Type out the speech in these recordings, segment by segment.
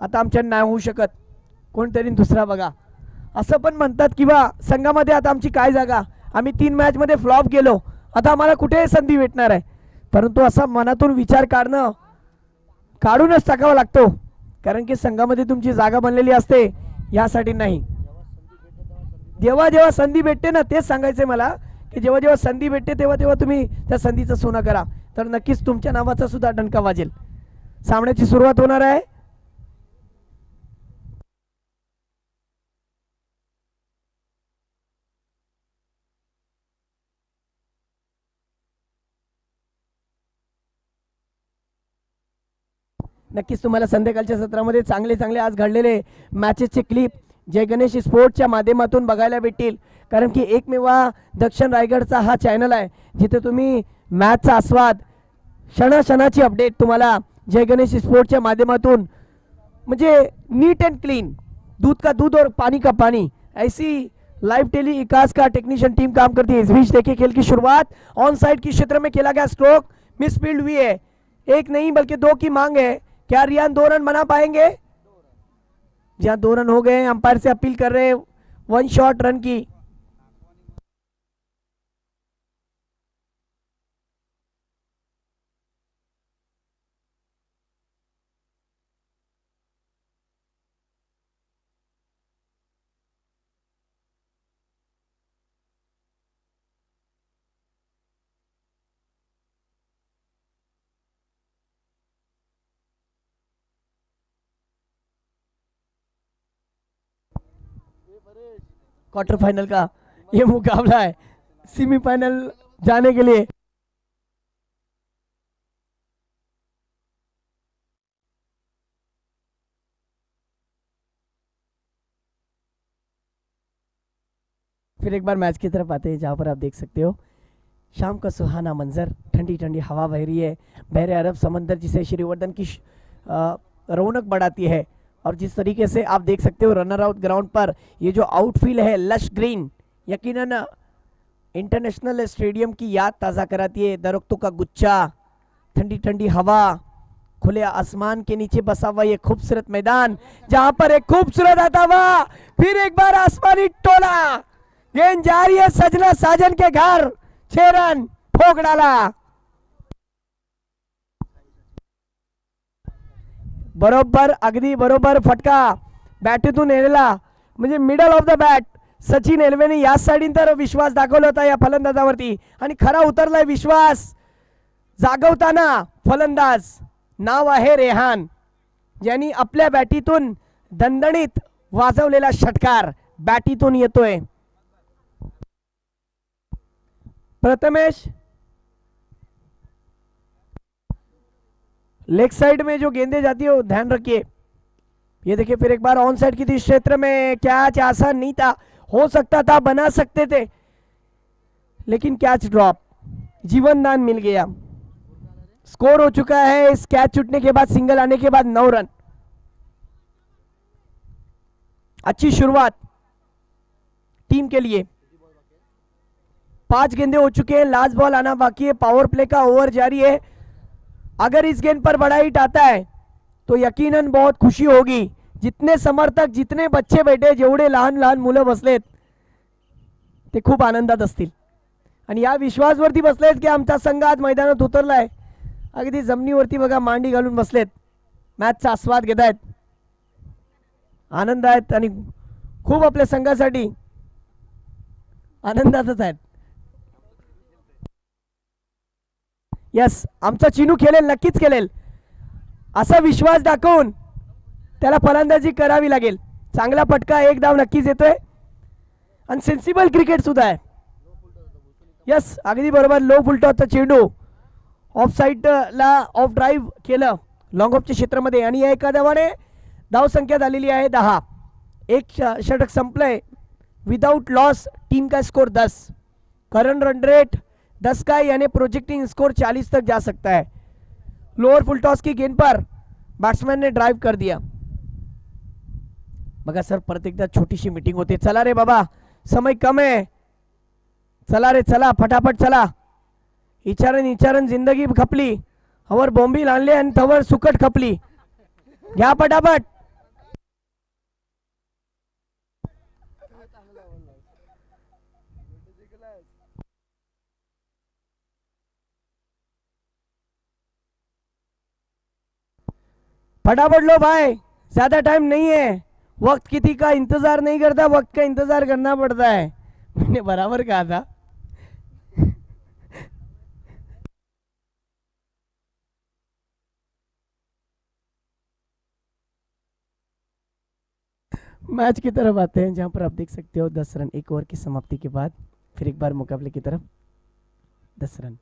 आता आमच्या नाही होऊ शकत, कोणतरी दुसरा बघा असं पण म्हणतात. किंवा संघामध्ये आता आमची काय जागा, आम्ही 3 मॅचमध्ये फ्लॉप गेलो, आता आम्हाला कुठे संधी भेटणार आहे. परंतु असा मनातून विचार काढूनच टाकावा लागतो, कारण की संघामध्ये तुमची जागा बनलेली असते, यासाठी नाही. जेव्हा जेव्हा संधी भेटते ना, तेच सांगायचंय मला की जेव्हा जेव्हा संधी भेटते तेव्हा तेव्हा तुम्ही त्या संधीचं सोनं करा, तर नक्कीच तुमच्या नावाचा सुद्धा डंका वाजेल. सामन्याची सुरुवात होणार आहे. नक्कीच तुम्हाला संध्याकाळच्या सत्रामध्ये चांगले चांगले आज घडलेले मॅचेसचे क्लिप जय गणेश स्पोर्ट्सच्या माध्यमातून बघायला भेटतील, कारण की एकमेवा दक्षिण रायगडचा हा चॅनल आहे जिथे तुम्ही मॅचचा आस्वाद, क्षणाक्षणाची अपडेट तुम्हाला जय गणेश स्पोर्ट्सच्या माध्यमातून, म्हणजे नीट एंड क्लीन, दूध का दूध और पानी का पानी, ऐसी लाइव टेलीकास्ट का टेक्नीशियन टीम काम करती है. इस बीच देखिए खेल की शुरुआत ऑन साइड की क्षेत्र में खेला गया स्ट्रोक मिसफील्ड हुई है, एक नहीं बल्कि 2 की मांग है. क्या रियान 2 रन बना पाएंगे? जहां 2 रन हो गए, अंपायर से अपील कर रहे हैं 1 शॉट रन की. क्वार्टर फाइनल का ये मुकाबला है, सेमीफाइनल जाने के लिए. फिर एक बार मैच की तरफ आते हैं, जहां पर आप देख सकते हो शाम का सुहाना मंजर, ठंडी ठंडी हवा बह रही है, बहरे अरब समंदर जिसे श्रीवर्धन की रौनक बढ़ाती है. और जिस तरीके से आप देख सकते हो रनर आउट ग्राउंड पर ये जो आउटफील्ड है लश ग्रीन, यकीनन इंटरनेशनल स्टेडियम की याद ताज़ा कराती है. दरख्तों का गुच्छा, ठंडी ठंडी हवा, खुले आसमान के नीचे बसा हुआ ये खूबसूरत मैदान, जहां पर एक खूबसूरत आता हुआ फिर एक बार आसमानी टोला, गेंद जा रही है सजना साजन के घर, 6 रन ठोक डाला. बरोबर, अगदी बरोबर फटका बॅटीतून नेलेला, म्हणजे middle of the bat. Sachin एल्वेने या साइडीन तर विश्वास दाखवला होता या फलंदाजावरती, आणि खरा उतरलाय विश्वास जागवताना फलंदाज. नाव आहे रेहान, ज्यांनी आपल्या बॅटीतून दणदणीत वाजवलेला षटकार बॅटीतून येतोय. प्रथमेश, लेग साइड में जो गेंदें जाती है वो ध्यान रखिए. ये देखिए फिर एक बार ऑन साइड की थी क्षेत्र में, कैच आसान नहीं था, हो सकता था, बना सकते थे, लेकिन कैच ड्रॉप, जीवन दान मिल गया. स्कोर हो चुका है इस कैच छूटने के बाद, सिंगल आने के बाद 9 रन. अच्छी शुरुआत टीम के लिए. 5 गेंदे हो चुके हैं, लास्ट बॉल आना बाकी है, पावर प्ले का ओवर जारी है. अगर इस गेंद पर बड़ा हिट आता है तो यकीनन बहुत खुशी होगी. जितने समर्थक, जितने बच्चे बैठे, जेवढे लहान लहान मुलं बसलेत ते खूप आनंदात असतील, आणि या विश्वासवरती बसलेत की आमचा संघ आज मैदानात उतरलाय. अगदी जमिनीवरती बघा मांडी घालून बसलेत, मॅचचा आस्वाद घेत आहेत, आनंद आहेत, आणि खूप आपल्या संघासाठी आनंदातच आहेत. यस, आमचा चिनू खेळेल, नक्कीच खेळेल असा विश्वास दाखवून त्याला फलंदाजी करावी लागेल. चांगला फटका, एक धाव नक्कीच येतोय, आणि सेन्सिबल क्रिकेट सुद्धा आहे. यस, अगदी बरोबर. लो फुलटॉसचा चेंडू ऑफ साईडला ऑफ ड्राईव्ह केलं लॉंग ऑफच्या क्षेत्रामध्ये, आणि या एका धावाने धावसंख्या झालेली आहे 10. एक षटक संपलंय. विदाउट लॉस टीम का स्कोर 10, करंट रन रेट 10 का, यानी प्रोजेक्टिंग स्कोर 40 तक जा सकता है. लोअर फुल टॉस की गेंद पर बैट्समैन ने ड्राइव कर दिया. बघा सर, परत एकदा छोटीशी मीटिंग होते. चला रे बाबा, समय कम आहे, चला रे चला, फटाफट चला. इचारण जिंदगी खपली, हवर बोंबील आणले आणि थवर सुकट खपली. घ्या पटापट, फटाफट लो भाई, ज्यादा टाइम नहीं है। वक्त किसी का इंतजार नहीं करता, वक्त का इंतजार करना पड़ता है। मैंने बराबर कहा था। मैच की तरफ आते हैं जहां पर आप देख सकते हो 10 रन एक ओवर की समाप्ति के बाद। फिर एक बार मुकाबले की तरफ 10 रन।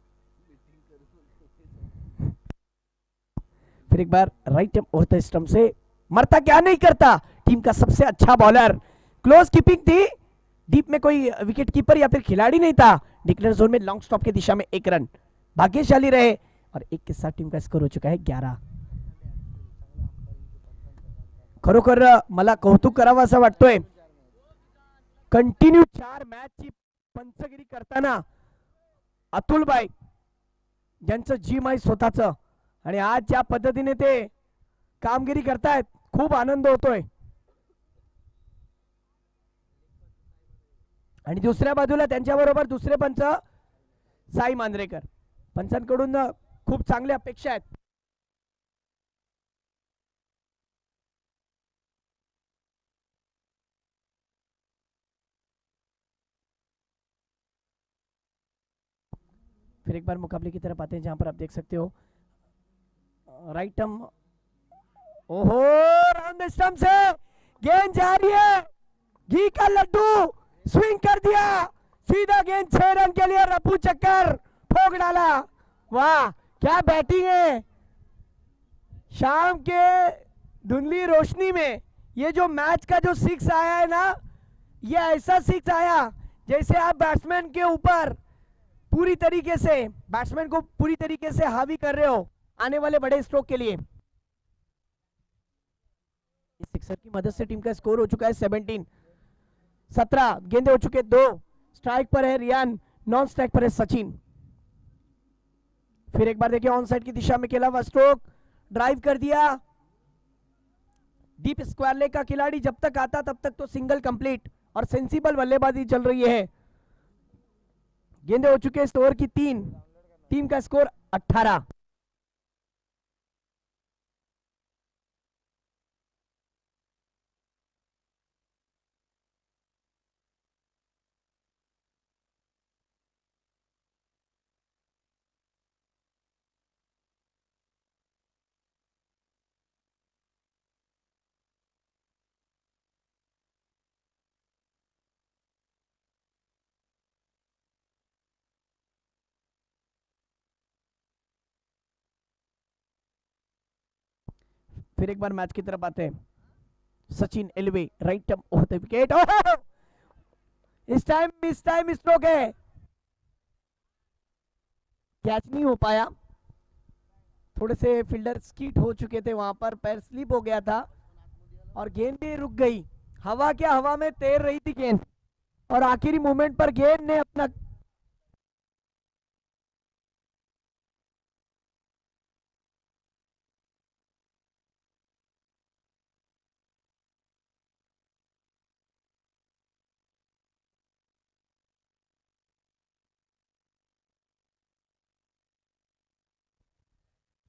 फिर एक बार राइट ऑफ द स्टंप से मरता क्या नहीं करता, टीम का सबसे अच्छा बॉलर। क्लोज कीपिंग थी, डीप में कोई विकेट कीपर या फिर खिलाड़ी नहीं था। डिक्लेयर जोन में लॉन्ग स्टॉप की दिशा में 1 रन, भाग्यशाली रहे और एक के साथ टीम का स्कोर हो चुका है 11। खरोखर मला कौतुक करावं असं वाटतोय। कंटिन्यू 4 मॅचची पंचगिरी करताना अतुलबाई ज्यांचं जिम आहे स्वतःचं, आणि आज ज्या पद्धतीने ते कामगिरी करतायत, खूप आनंद होतोय। आणि दुसऱ्या बाजूला त्यांच्याबरोबर दुसरे पंच साई मांजरेकर, पंचांकडून खूप चांगल्या अपेक्षा आहेत। फिर एक बार मुकाबले की तरफ आते हैं जहां पर आप देख सकते हो राइट टर्म, ओहो राउंड स्टंप से गेंद जा रही है, घी का लड्डू स्विंग कर दिया, सीधा गेंद 6 रन के लिए, रफू चक्कर ठोक डाला। वाह क्या बैटिंग है। शाम के धुंधली रोशनी में ये जो मैच का जो 6 आया है ना, ये ऐसा 6 आया जैसे आप बैट्समैन के ऊपर पूरी तरीके से, बैट्समैन को पूरी तरीके से हावी कर रहे हो आने वाले बड़े स्ट्रोक के लिए। इस सिक्सर की मदद से टीम का स्कोर हो चुका है 17। गेंदे हो चुके 2, स्ट्राइक पर है रियान, नॉन स्ट्राइक पर है सचिन। फिर एक बार देखिए ऑन साइड की दिशा में खेला हुआ स्ट्रोक, ड्राइव कर दिया। डीप स्क्वायर लेग का खिलाड़ी जब तक आता तब तक तो सिंगल कंप्लीट और सेंसिबल बल्लेबाजी चल रही है। गेंदे हो चुके इस ओवर की 3, टीम का स्कोर 18। फिर एक बार मैच की तरफ आते हैं। Sachin alloy right term over the wicket, इस टाइम स्ट्रोक है, कैच नहीं हो पाया। थोड़े से फील्डर स्कीट हो चुके थे, वहां पर पैर स्लिप हो गया था और गेंद भी रुक गई। हवा क्या, हवा में तैर रही थी गेंद और आखिरी मोमेंट पर गेंद ने अपना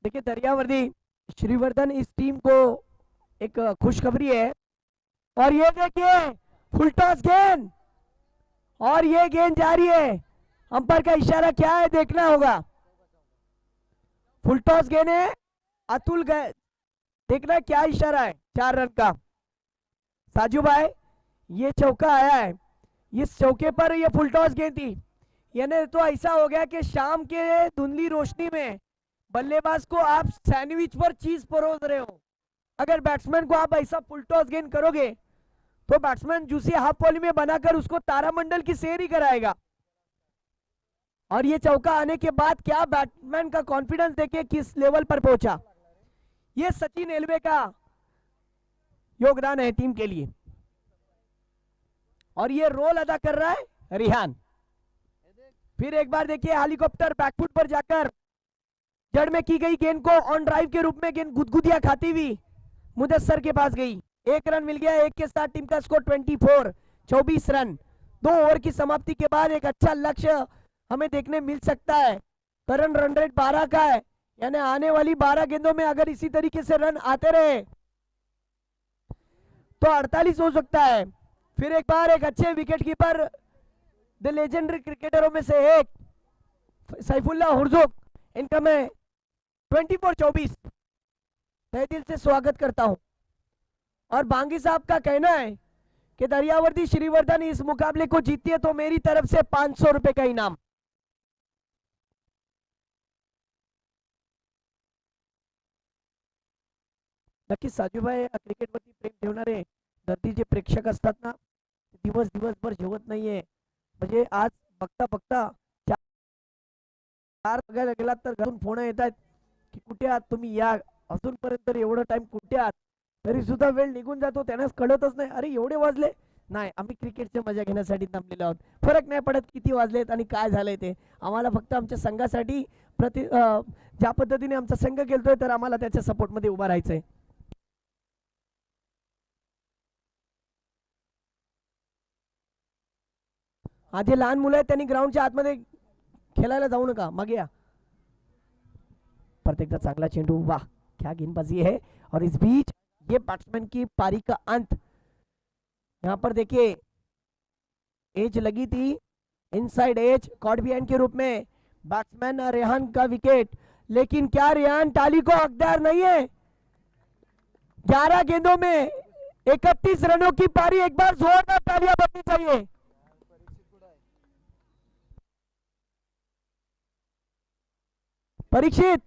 देखिए दरियावर्दी श्रीवर्धन इस टीम को एक खुशखबरी है। और ये देखिए फुल टॉस गेंद और ये गेंद जा रही है, अंपायर का इशारा क्या है देखना होगा। फुल टॉस गेंद है, अतुल गए, देखना क्या इशारा है। 4 रन का साजू भाई, ये चौका आया है, इस चौके पर ये फुल टॉस गेंद थी। यानी तो ऐसा हो गया कि शाम के धुंधली रोशनी में बल्लेबाज को आप सैंडविच पर चीज परोस रहे हो। अगर बैट्समैन को आप ऐसा फुल टॉस गेंद करोगे तो बैट्समैन जूसी हाफ वॉली में बनाकर उसको तारामंडल की सैर ही कराएगा। और ये चौका आने के बाद क्या बैट्समैन का कॉन्फिडेंस देखिए किस लेवल पर पहुंचा। ये सचिन एलवे का योगदान है टीम के लिए और ये रोल अदा कर रहा है रिहान। फिर एक बार देखिए हेलीकॉप्टर बैकफुट पर जाकर जड़ में की गई गेंद को ऑन ड्राइव के रूप में गेंद गुदगुदिया खाती हुई मुदस्सर के पास गई। 1 रन मिल गया, 1 के साथ टीम का स्कोर 24 रन। 2 ओवर की समाप्ति के बाद एक अच्छा लक्ष्य हमें देखने मिल सकता है। करंट रन रेट 12 का है, यानी आने वाली 12 गेंदों में अगर इसी तरीके से रन आते रहे तो 48 हो सकता है। फिर एक बार एक अच्छे विकेट कीपर, द लेजेंडरी क्रिकेटरों में से एक सैफुल्लाह हुर्जुक, इनका मैं 24-24 तहे दिल से स्वागत करता हूं। और बांगी साहब का कहना है कि दरियावर्दी श्रीवर्धन इस मुकाबले को जीती है तो मेरी तरफ से 500 रुपए का इनाम। नक्कीच साजूभाई, क्रिकेटवरती प्रेम ठेवणारे धरती जे प्रेक्षक असतात ना, दिवसभर जेवत नाहीये। म्हणजे आज बघता बघता चार बघायला गेलात तर घरून फोन येत आहेत की कुठे आहात तुम्ही, या अजूनपर्यंत एवढा टाइम कुठे आहात, तरी सुद्धा वेळ निघून जातो, त्यांनाच कळतच नाही अरे एवढे वाजले। नाही, आम्ही क्रिकेटची मजा घेण्यासाठी थांबलेलो आहोत। फरक नाही पडत किती वाजलेत आणि काय झालंय ते, आम्हाला फक्त आमच्या संघासाठी ज्या पद्धतीने आमचा संघ खेळतोय तर आम्हाला त्याच्या सपोर्ट मध्ये उभा राहायचंय। आज जे लहान मुलं आहेत त्यांनी ग्राउंडच्या आतमध्ये खेळायला जाऊ नका, मागे या। परत एकदा चांगला चेंडू, वाह क्या गेंदबाजी है। और इस बीच ये बैट्समैन की पारी का अंत, यहाँ पर देखिए एज लगी थी, इनसाइड एज कॉट बिहाइंड के रूप में बैट्समैन रेहान का विकेट, लेकिन क्या रेहान टाली को हकदार नहीं है। 11 गेंदों में 31 रनों की पारी, एक बार जोरदार तालियां बजनी चाहिए। परीक्षित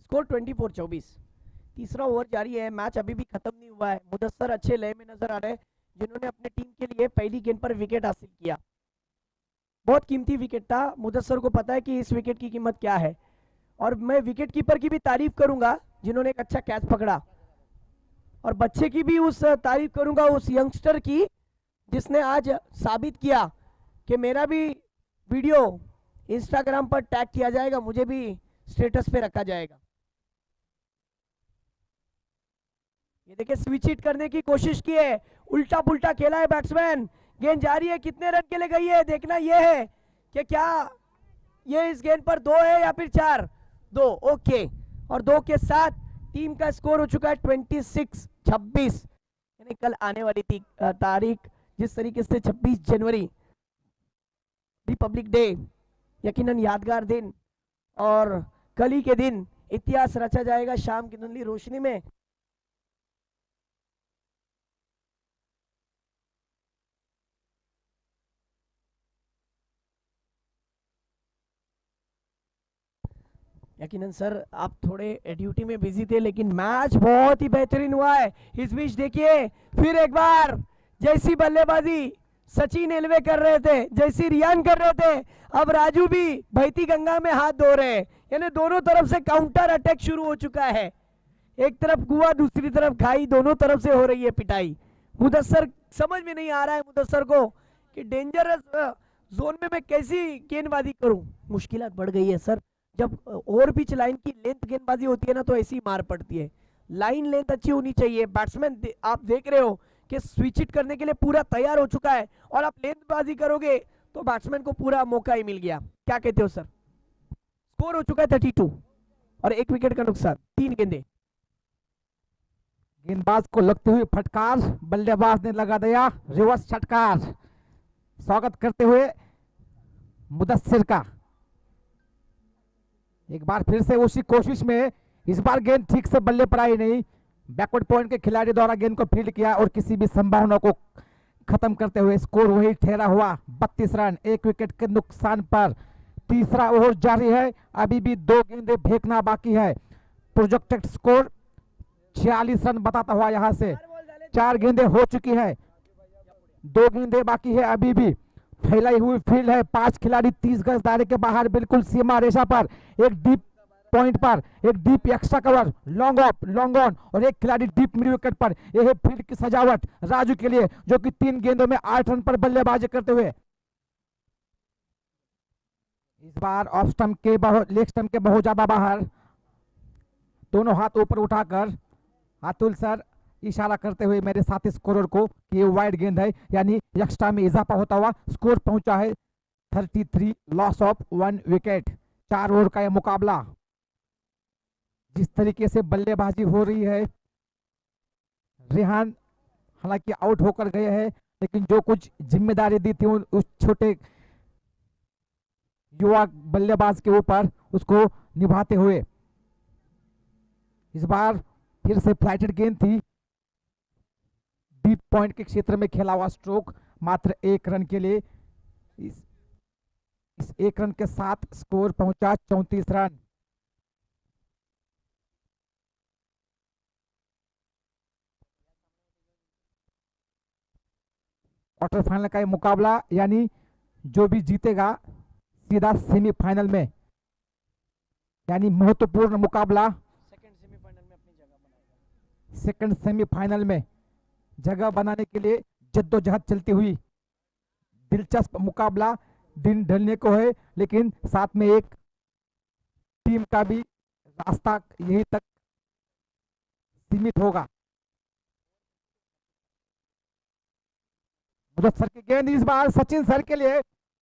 स्कोर 24-24, तीसरा ओवर जारी है, मैच अभी भी खत्म नहीं हुआ है। मुदस्सर अच्छे लय में नजर आ रहे हैं, जिन्होंने अपने टीम के लिए पहली गेंद पर विकेट हासिल किया। बहुत कीमती विकेट था, मुदस्सर को पता है कि इस विकेट की कीमत क्या है। और मैं विकेट कीपर की भी तारीफ करूंगा जिन्होंने एक अच्छा कैच पकड़ा, और बच्चे की भी उस तारीफ करूंगा उस यंगस्टर की जिसने आज साबित किया कि मेरा भी वीडियो इंस्टाग्राम पर टैग किया जाएगा, मुझे भी स्टेटस पे रखा जाएगा। ये देखिए स्विच हिट करने की कोशिश की है, उल्टा पुल्टा खेला है बैट्समैन, गेंद जा रही है, कितने रन के लिए गई है देखना यह है कि क्या ये इस गेंद पर 2 है या फिर 4। 2, ओके। और 2 के साथ टीम का स्कोर हो चुका है 26-26। यानी कल आने वाली थी तारीख, जिस तरीके से 26 जनवरी रिपब्लिक डे, यकीनन यादगार दिन, और कल ही के दिन इतिहास रचा जाएगा शाम की धुंधली रोशनी में। यकीनन सर आप थोड़े ड्यूटी में बिजी थे, लेकिन मैच बहुत ही बेहतरीन हुआ है। इस बीच देखिए फिर एक बार जैसी बल्लेबाजी सचिन एलवे कर रहे थे, जैसी रियान कर रहे थे, अब राजू भी बहती गंगा में हाथ धो रहे हैं। यानी दोनों तरफ से काउंटर अटैक शुरू हो चुका है, एक तरफ कुआं दूसरी तरफ खाई, दोनों तरफ से हो रही है पिटाई। मुदस्सर समझ में नहीं आ रहा है मुदस्सर को कि डेंजरस जोन में मैं कैसी गेंदबाजी करूं। मुश्किलात बढ़ गई है सर, जब ओवर पिच लाइन की लेंथ गेंदबाजी होती है ना तो ऐसी मार पड़ती है। लाइन लेंथ अच्छी होनी चाहिए। बैट्समैन आप देख रहे हो कि स्विच हिट करने के लिए पूरा तैयार हो चुका है, और आप लेंथबाजी करोगे तो बैट्समैन को पूरा मौका ही मिल गया। क्या कहते हो सर? स्कोर हो चुका है 32 और 1 विकेट का नुकसान, 3 गेंदे। गेंदबाज को लगते हुए फटकार, बल्लेबाज ने लगा दिया रिवर्स छटकार। स्वागत करते हुए मुदस्सिर का एक बार फिर से उसी कोशिश में, इस बार गेंद ठीक से बल्ले पर आई नहीं, बैकवर्ड पॉइंट के खिलाड़ी द्वारा गेंद को फील्ड किया और किसी भी संभावना को खत्म करते हुए स्कोर वही ठहरा हुआ 32 रन 1 विकेट के नुकसान पर। तीसरा ओवर जारी है, अभी भी 2 गेंदें फेंकना बाकी है। प्रोजेक्टेड स्कोर 46 रन बताता हुआ यहां से 4 गेंदें हो चुकी है, 2 गेंदें बाकी है अभी भी। फैलाई हुई फील्ड है, 5 खिलाड़ी 30 गज दायरे के बाहर बिल्कुल सीमा रेखा पर, एक डीप पॉइंट पर, एक deep extra cover, long off, long on और एक खिलाड़ी डीप मिड विकेट पर। यह है फील्ड की सजावट राजू के लिए, जो कि 3 गेंदों में 8 रन पर बल्लेबाजी करते हुए इस बार ऑफ स्टंप के लेग स्टंप के बहुत ज्यादा बाहर, दोनों हाथ ऊपर उठाकर अतुल सर इशारा करते हुए मेरे साथी स्कोरर को कि ये वाइड गेंद है, यानी एक्स्ट्रा में इजाफा होता हुआ स्कोर पहुंचा है 33, लॉस ऑफ 1 विकेट। 4 ओवर का यह मुकाबला, जिस तरीके से बल्लेबाजी हो रही है, रेहान हालांकि आउट होकर गए हैं, लेकिन जो कुछ जिम्मेदारी दी थी उस छोटे युवा बल्लेबाज के ऊपर, उसको निभाते हुए इस बार फिर से फ्लाइटेड गेंद थी, डीप पॉइंट के क्षेत्र में खेला हुआ स्ट्रोक, मात्र 1 रन के लिए। इस 1 रन के साथ स्कोर पहुंचा 34 रन। क्वार्टर फाइनल का ये मुकाबला, यानी जो भी जीतेगा सीधा सेमीफाइनल में, यानी महत्वपूर्ण मुकाबला सेकंड सेमीफाइनल में जगह बनाने के लिए जद्दोजहद चलती हुई। दिलचस्प मुकाबला, दिन ढलने को है, लेकिन साथ में एक टीम का भी रास्ता यही तक सीमित होगा। मुझे सर की गेंद इस बार सचिन सर के लिए,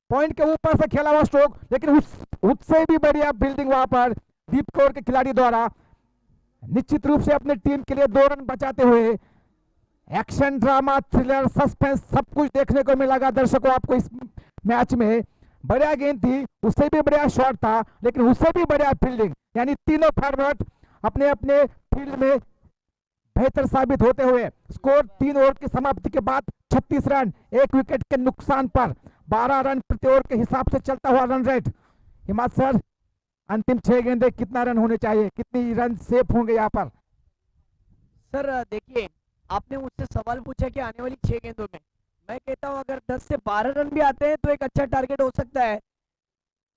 पॉइंट के ऊपर से खेला हुआ स्ट्रोक, लेकिन उससे भी बढ़िया फील्डिंग वहां पर डीप कोर के खिलाड़ी द्वारा, निश्चित रूप से अपने टीम के लिए 2 रन बचाते हुए। एक्शन, ड्रामा, थ्रिलर, सस्पेंस सब कुछ देखने को मिलेगा दर्शकों आपको इस मैच में। बढ़िया गेंद थी, उससे भी बढ़िया शॉट था, लेकिन उससे भी बढ़िया फील्डिंग, यानी तीनों फॉर्मेट अपने अपने फील्ड में बेहतर साबित होते हुए स्कोर 3 ओवर की समाप्ति के बाद 36 रन, 1 विकेट के नुकसान पर 12 रन प्रति ओवर के हिसाब से चलता हुआ रन रेट। हिमाद सर, अंतिम 6 गेंदे कितना रन होने चाहिए, कितनी रन सेफ होंगे यहाँ पर? सर देखिए, आपने मुझसे सवाल पूछा कि आने वाली 6 गेंदों में, मैं कहता हूं अगर 10 से 12 रन भी आते हैं तो एक अच्छा टारगेट हो सकता है।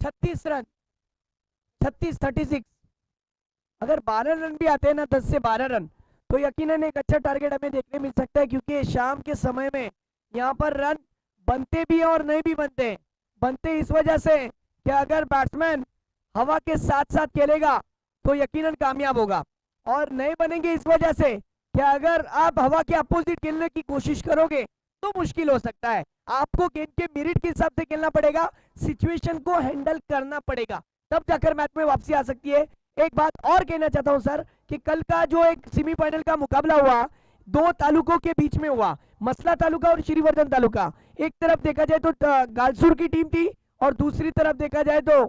36 रन, 36 अगर 12 रन भी आते हैं ना, 10 से 12 रन, तो यकीनन एक अच्छा टारगेट हमें देखने मिल सकता है, क्योंकि शाम के समय में यहाँ पर रन बनते भी हैं और नहीं भी बनते। बनते इस वजह से कि अगर बैट्समैन हवा के साथ साथ खेलेगा तो यकीनन कामयाब होगा, और नहीं बनेंगे इस वजह से कि अगर आप हवा के अपोजिट खेलने की कोशिश करोगे तो मुश्किल हो सकता है। आपको गेंद के मेरिट के हिसाब से खेलना पड़ेगा, सिचुएशन को हैंडल करना पड़ेगा, तब जाकर मैच में वापसी आ सकती है। एक बात और कहना चाहता हूं सर कि कल का जो एक सेमीफाइनल का मुकाबला हुआ, 2 तालुकों के बीच में हुआ, मसला तालुका और श्रीवर्धन तालुका। एक तरफ देखा जाए तो गालसूर की टीम थी और दूसरी तरफ देखा जाए तो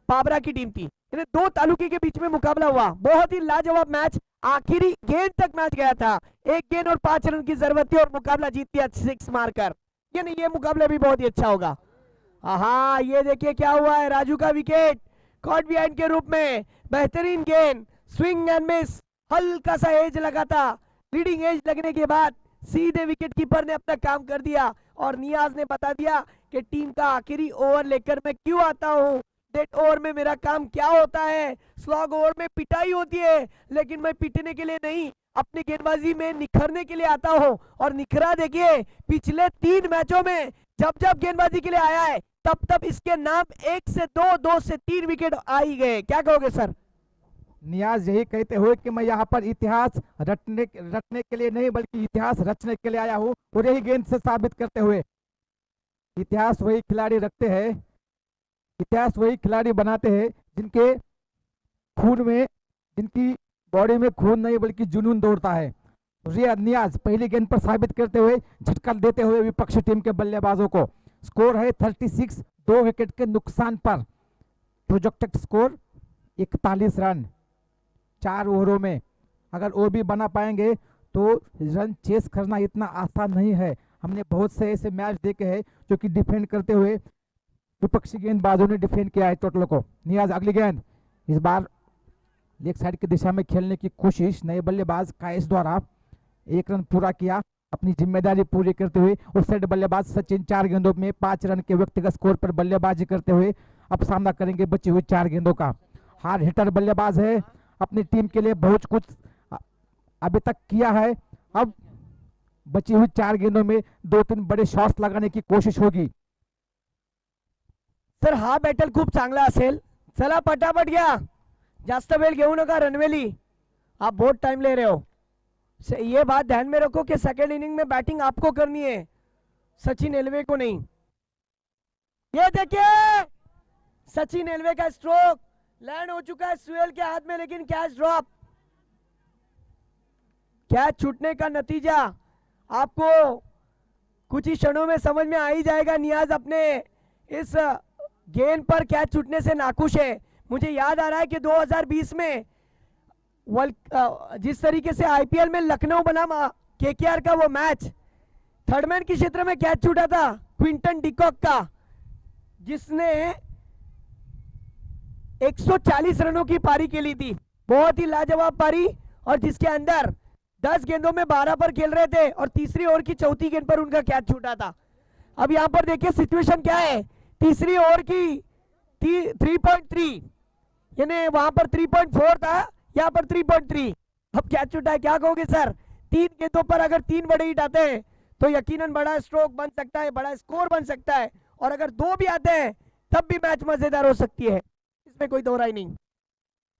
पाबरा की टीम थी। 2 तालुके के बीच में मुकाबला हुआ, बहुत ही लाजवाब मैच, आखिरी गेंद तक मैच गया था। 1 गेंद और 5 रन की जरूरत थी और मुकाबला जीत दिया 6 मारकर। ये मुकाबला भी बहुत ही अच्छा होगा। हाँ, ये देखिए क्या हुआ है, राजू का विकेट कॉट बिहाइंड के रूप में, बेहतरीन गेंद, स्विंग एंड मिस, हल्का सा एज लगा था, लीडिंग एज लगने के बाद सीधे विकेट कीपर ने अपना काम कर दिया और नियाज ने बता दिया कि टीम का आखिरी ओवर लेकर मैं क्यों आता हूं, डेथ ओवर में मेरा काम क्या होता है। स्लॉग ओवर में पिटाई होती है, लेकिन मैं पिटने के लिए नहीं, अपनी गेंदबाजी में निखरने के लिए आता हूं। और निखरा देखिए, पिछले 3 मैचों में जब जब गेंदबाजी के लिए आया है तब तब इसके नाम 1 से 2, 2 से 3 विकेट आ ही गए। क्या कहोगे सर? नियाज यही कहते हुए कि मैं यहाँ पर इतिहास रटने के लिए नहीं, बल्कि इतिहास रचने के लिए आया हूँ, और यही गेंद से साबित करते हुए इतिहास वही खिलाड़ी रखते हैं, इतिहास वही खिलाड़ी बनाते हैं जिनके खून में, जिनकी बॉडी में खून नहीं बल्कि जुनून दौड़ता है। रियाज नियाज पहली गेंद पर साबित करते हुए झटका देते हुए विपक्षी टीम के बल्लेबाजों को। स्कोर है 36, 2 विकेट के नुकसान पर। प्रोजेक्टेड स्कोर 41 रन 4 ओवरों में। अगर वो भी बना पाएंगे तो रन चेस करना इतना आसान नहीं है। हमने बहुत से ऐसे मैच देखे हैं जो कि डिफेंड करते हुए विपक्षी गेंदबाजों ने डिफेंड किया है टोटल को। नियाज अगली गेंद, इस बार लेग साइड की दिशा में खेलने की कोशिश, नए बल्लेबाज कायस द्वारा 1 रन पूरा किया अपनी जिम्मेदारी पूरी करते हुए। और सेट बल्लेबाज सचिन 4 गेंदों में 5 रन के व्यक्तिगत स्कोर पर बल्लेबाजी करते हुए अब सामना करेंगे बची हुई 4 गेंदों का। हार्ड हिटर बल्लेबाज है, अपनी टीम के लिए बहुत कुछ अभी तक किया है। अब बची हुई 4 गेंदों में 2-3 बड़े शॉट्स लगाने की कोशिश होगी। सर हा बॅटल खूप चांगला असेल. चला पटापट घ्या, जास्त वेळ घेऊ नका रणवेली, आप बहुत टाइम ले रहे हो. ये बात ध्यान में रखो कि सेकेंड इनिंग में बैटिंग आपको करनी है, सचिन एलवे को नहीं. ये देखिए सचिन एलवे का स्ट्रोक लैंड हो चुका है सुहेल के हाथ में, लेकिन कैच ड्रॉप. कैच छूटने का नतीजा आपको कुछ ही क्षणों में समझ में आ ही जाएगा. नियाज अपने इस गेंद पर कैच छूटने से नाखुश है. मुझे याद आ रहा है कि 2020 में जिस तरीके से आईपीएल में लखनऊ बनाम केकेआर का वो मैच, थर्डमैन के क्षेत्र में कैच छूटा था क्विंटन डिकॉक का, जिसने 140 रनों की पारी खेली थी. बहुत ही लाजवाब पारी, और जिसके अंदर 10 गेंदों में 12 पर खेल रहे थे और तीसरी ओवर की चौथी गेंद पर उनका कैच छूटा था. अब यहां पर देखिए सिचुएशन क्या है. तीसरी ओवर की 3.3, यानी वहां पर 3.4 था, यहाँ पर 3.3. अब कैच छूटा है, क्या कहोगे सर? 3 गेंदों पर अगर 3 बड़े हिट आते हैं तो यकीनन बड़ा स्ट्रोक बन सकता है, बड़ा स्कोर बन सकता है, और अगर 2 भी आते हैं तब भी मैच मजेदार हो सकती है, इसमें कोई दो राय नहीं.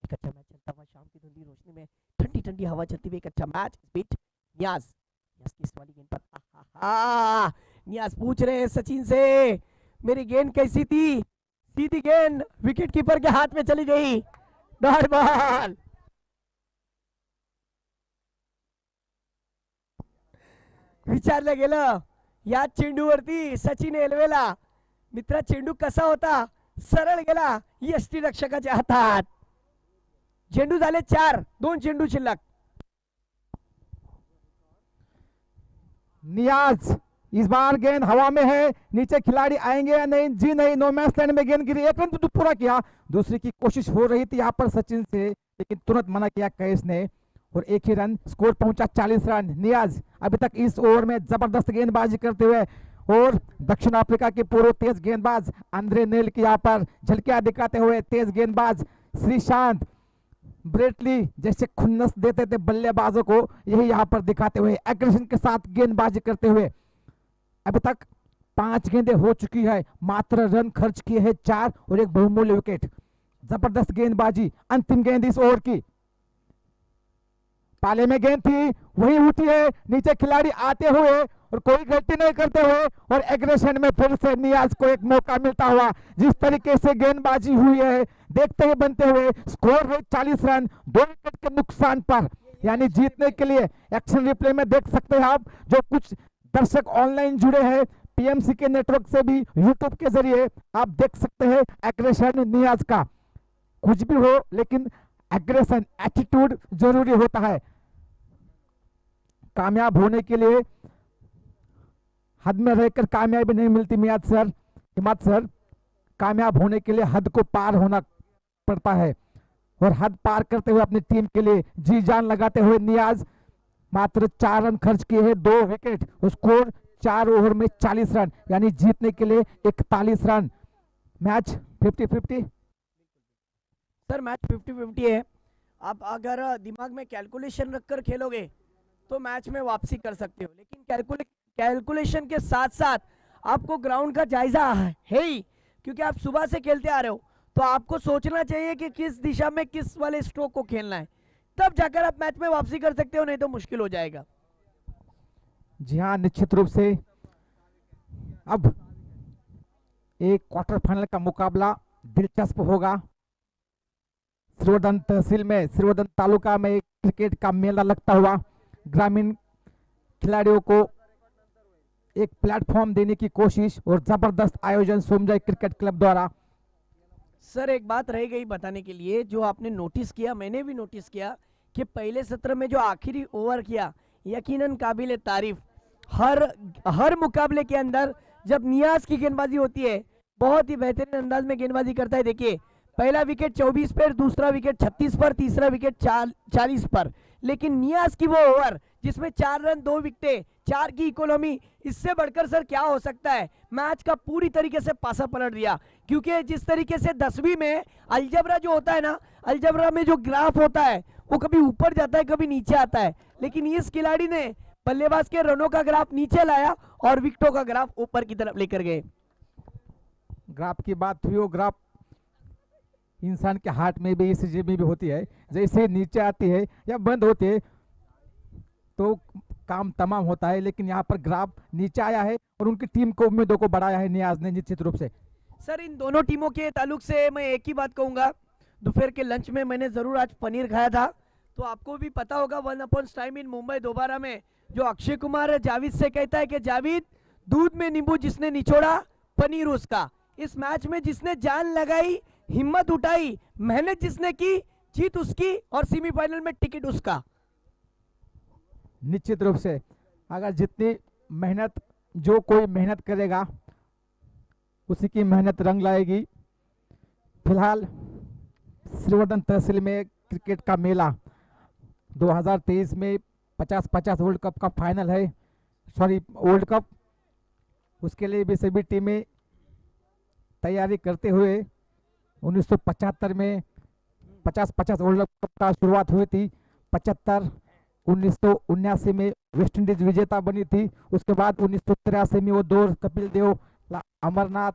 एक अच्छा मैच चलता हुआ शाम की धुंधली रोशनी में, ठंडी ठंडी हवा चलती हुई एक अच्छा मैच. बीट नियाज की इस वाली गेंद पर नियाज पूछ रहे हैं सचिन से, मेरी गेंद कैसी थी? सीधी गेंद विकेट कीपर के हाथ में चली गई. Dot ball. विचारलं गेलं या चेंडूवरती सचिन एलवेला, मित्रा चेंडू कसा होता? सरळ गेला यष्टी रक्षकाच्या हातात. चेंडू झाले 4, 2 चेंडू शिल्लक. नियाज इस बार गेंद हवा में है, नीचे खिलाड़ी आएंगे या नहीं? जी नहीं. नो मैच लैंड में गेंद गिरी, 1 रन तो पूरा किया. दूसरी की कोशिश हो रही थी यहाँ पर सचिन से, लेकिन तुरंत मना किया कैस ने, और 1 ही रन. स्कोर पहुंचा 40 रन. नियाज अभी तक इस ओवर में जबरदस्त गेंदबाजी करते हुए, और दक्षिण अफ्रीका के पूर्व तेज गेंदबाज आंद्रे नेल की यहाँ पर झलकियां दिखाते हुए तेज गेंदबाज श्रीशांत ब्रेटली जैसे खुन्नस देते थे बल्लेबाजों को, यही यहाँ पर दिखाते हुए एग्रेशन के साथ गेंदबाजी करते हुए. अभी तक 5 गेंदें हो चुकी है, मात्र रन खर्च किए हैं 4 और एक बहुमूल्य विकेट. जबरदस्त गेंदबाजी. अंतिम गेंद इस ओवर की, पाले में गेंद थी, वही उठी है, नीचे खिलाड़ी आते हुए और कोई गलती नहीं करते हुए, और एग्रेशन में फिर से नियाज को एक मौका मिलता हुआ. जिस तरीके से गेंदबाजी हुई है देखते ही बनते हुए, स्कोर है 40 रन 2 विकेट के नुकसान पर. यानी जीतने के लिए एक्शन रिप्ले में देख सकते हैं आप, जो कुछ दर्शक ऑनलाइन जुड़े हैं पीएमसी के नेटवर्क से भी यूट्यूब के जरिए, आप देख सकते हैं एग्रेशन नियाज का. कुछ भी हो लेकिन एग्रेशन एटीट्यूड जरूरी होता है. कामयाब होने के लिए हद में रहकर कामयाबी नहीं मिलती मियाद सर, हिमाद सर. कामयाब होने के लिए हद को पार होना पड़ता है, और हद पार करते हुए अपनी टीम के लिए जी जान लगाते हुए नियाज मात्र 4 रन खर्च किए हैं, 2 विकेट, स्कोर 4 ओवर में 40 रन, यानी जीतने के लिए 41 रन. मैच 50-50. सर मैच 50-50 है. आप अगर दिमाग में कैलकुलेशन रखकर खेलोगे तो मैच में वापसी कर सकते हो, लेकिन कैलकुलेशन के साथ साथ आपको ग्राउंड का जायजा है ही, क्योंकि आप सुबह से खेलते आ रहे हो, तो आपको सोचना चाहिए कि किस दिशा में किस वाले स्ट्रोक को खेलना है, तब जाकर आप मैच में वापसी कर सकते हो, नहीं तो मुश्किल हो जाएगा. जी हाँ, निश्चित रूप से. अब एक क्वार्टर फाइनल का मुकाबला दिलचस्प होगा. श्रीवर्धन तहसील में, श्रीवर्धन तालुका में एक क्रिकेट का मेला लगता हुआ ग्रामीण खिलाड़ियों को एक प्लेटफॉर्म देने की कोशिश और जबरदस्त आयोजन सोमजय क्रिकेट क्लब द्वारा. सर एक बात रह गई बताने के लिए, जो आपने नोटिस किया, मैंने भी नोटिस किया कि पहले सत्र में जो आखिरी ओवर किया यकीनन काबिल तारीफ. हर मुकाबले के अंदर जब नियाज की गेंदबाजी होती है बहुत ही बेहतरीन अंदाज में गेंदबाजी करता है. देखिए पहला विकेट 24 पर, दूसरा विकेट 36 पर, तीसरा विकेट 40 पर, लेकिन नियाज की वो ओवर जिसमें 4 रन 2 विकेटें 4 की इकोनॉमी, इससे बढ़कर सर क्या हो सकता है। मैच का पूरी तरीके से पासा पलट दिया, क्योंकि जिस तरीके से 10वीं में अलजबरा जो होता है ना, अलजबरा में जो ग्राफ होता है वो कभी ऊपर जाता है कभी नीचे आता है, लेकिन इस खिलाड़ी ने बल्लेबाज के रनों का ग्राफ नीचे लाया और विकेटों का ग्राफ ऊपर की तरफ लेकर गए। ग्राफ की बात हुई, वो ग्राफ इंसान के हार्ट में भी, ईसीजी में भी होती है। जैसे नीचे आती है या बंद होती है तो काम तमाम होता है, लेकिन यहाँ पर ग्राफ नीचे आया है और उनकी टीम को, उम्मीदों को बढ़ाया है नियाज ने निश्चित रूप से। सर इन दोनों टीमों के ताल्लुक से मैं एक ही बात कहूंगा, दोपहर के लंच में मैंने जरूर आज पनीर खाया था, तो आपको भी पता होगा one upon time in Mumbai दोबारा में जो अक्षय कुमार जावेद से कहता है कि जावेद दूध में नींबू जिसने निचोड़ा पनीर उसका। इस मैच में जिसने जान लगाई, हिम्मत उठाई, मेहनत जिसने की, जीत उसकी और सेमीफाइनल में टिकट उसका। निश्चित रूप से अगर जितनी मेहनत, जो कोई मेहनत करेगा उसी की मेहनत रंग लाएगी। फिलहाल श्रीवर्धन तहसील में क्रिकेट का मेला 2023 में 50-50 वर्ल्ड कप का फाइनल है, सॉरी वर्ल्ड कप, उसके लिए भी सभी टीमें तैयारी करते हुए 1975 में 50-50 वर्ल्ड कप का शुरुआत हुई थी। 75 1979 में वेस्ट इंडीज विजेता बनी थी। उसके बाद 1983 में वो दौर कपिल देव, अमरनाथ,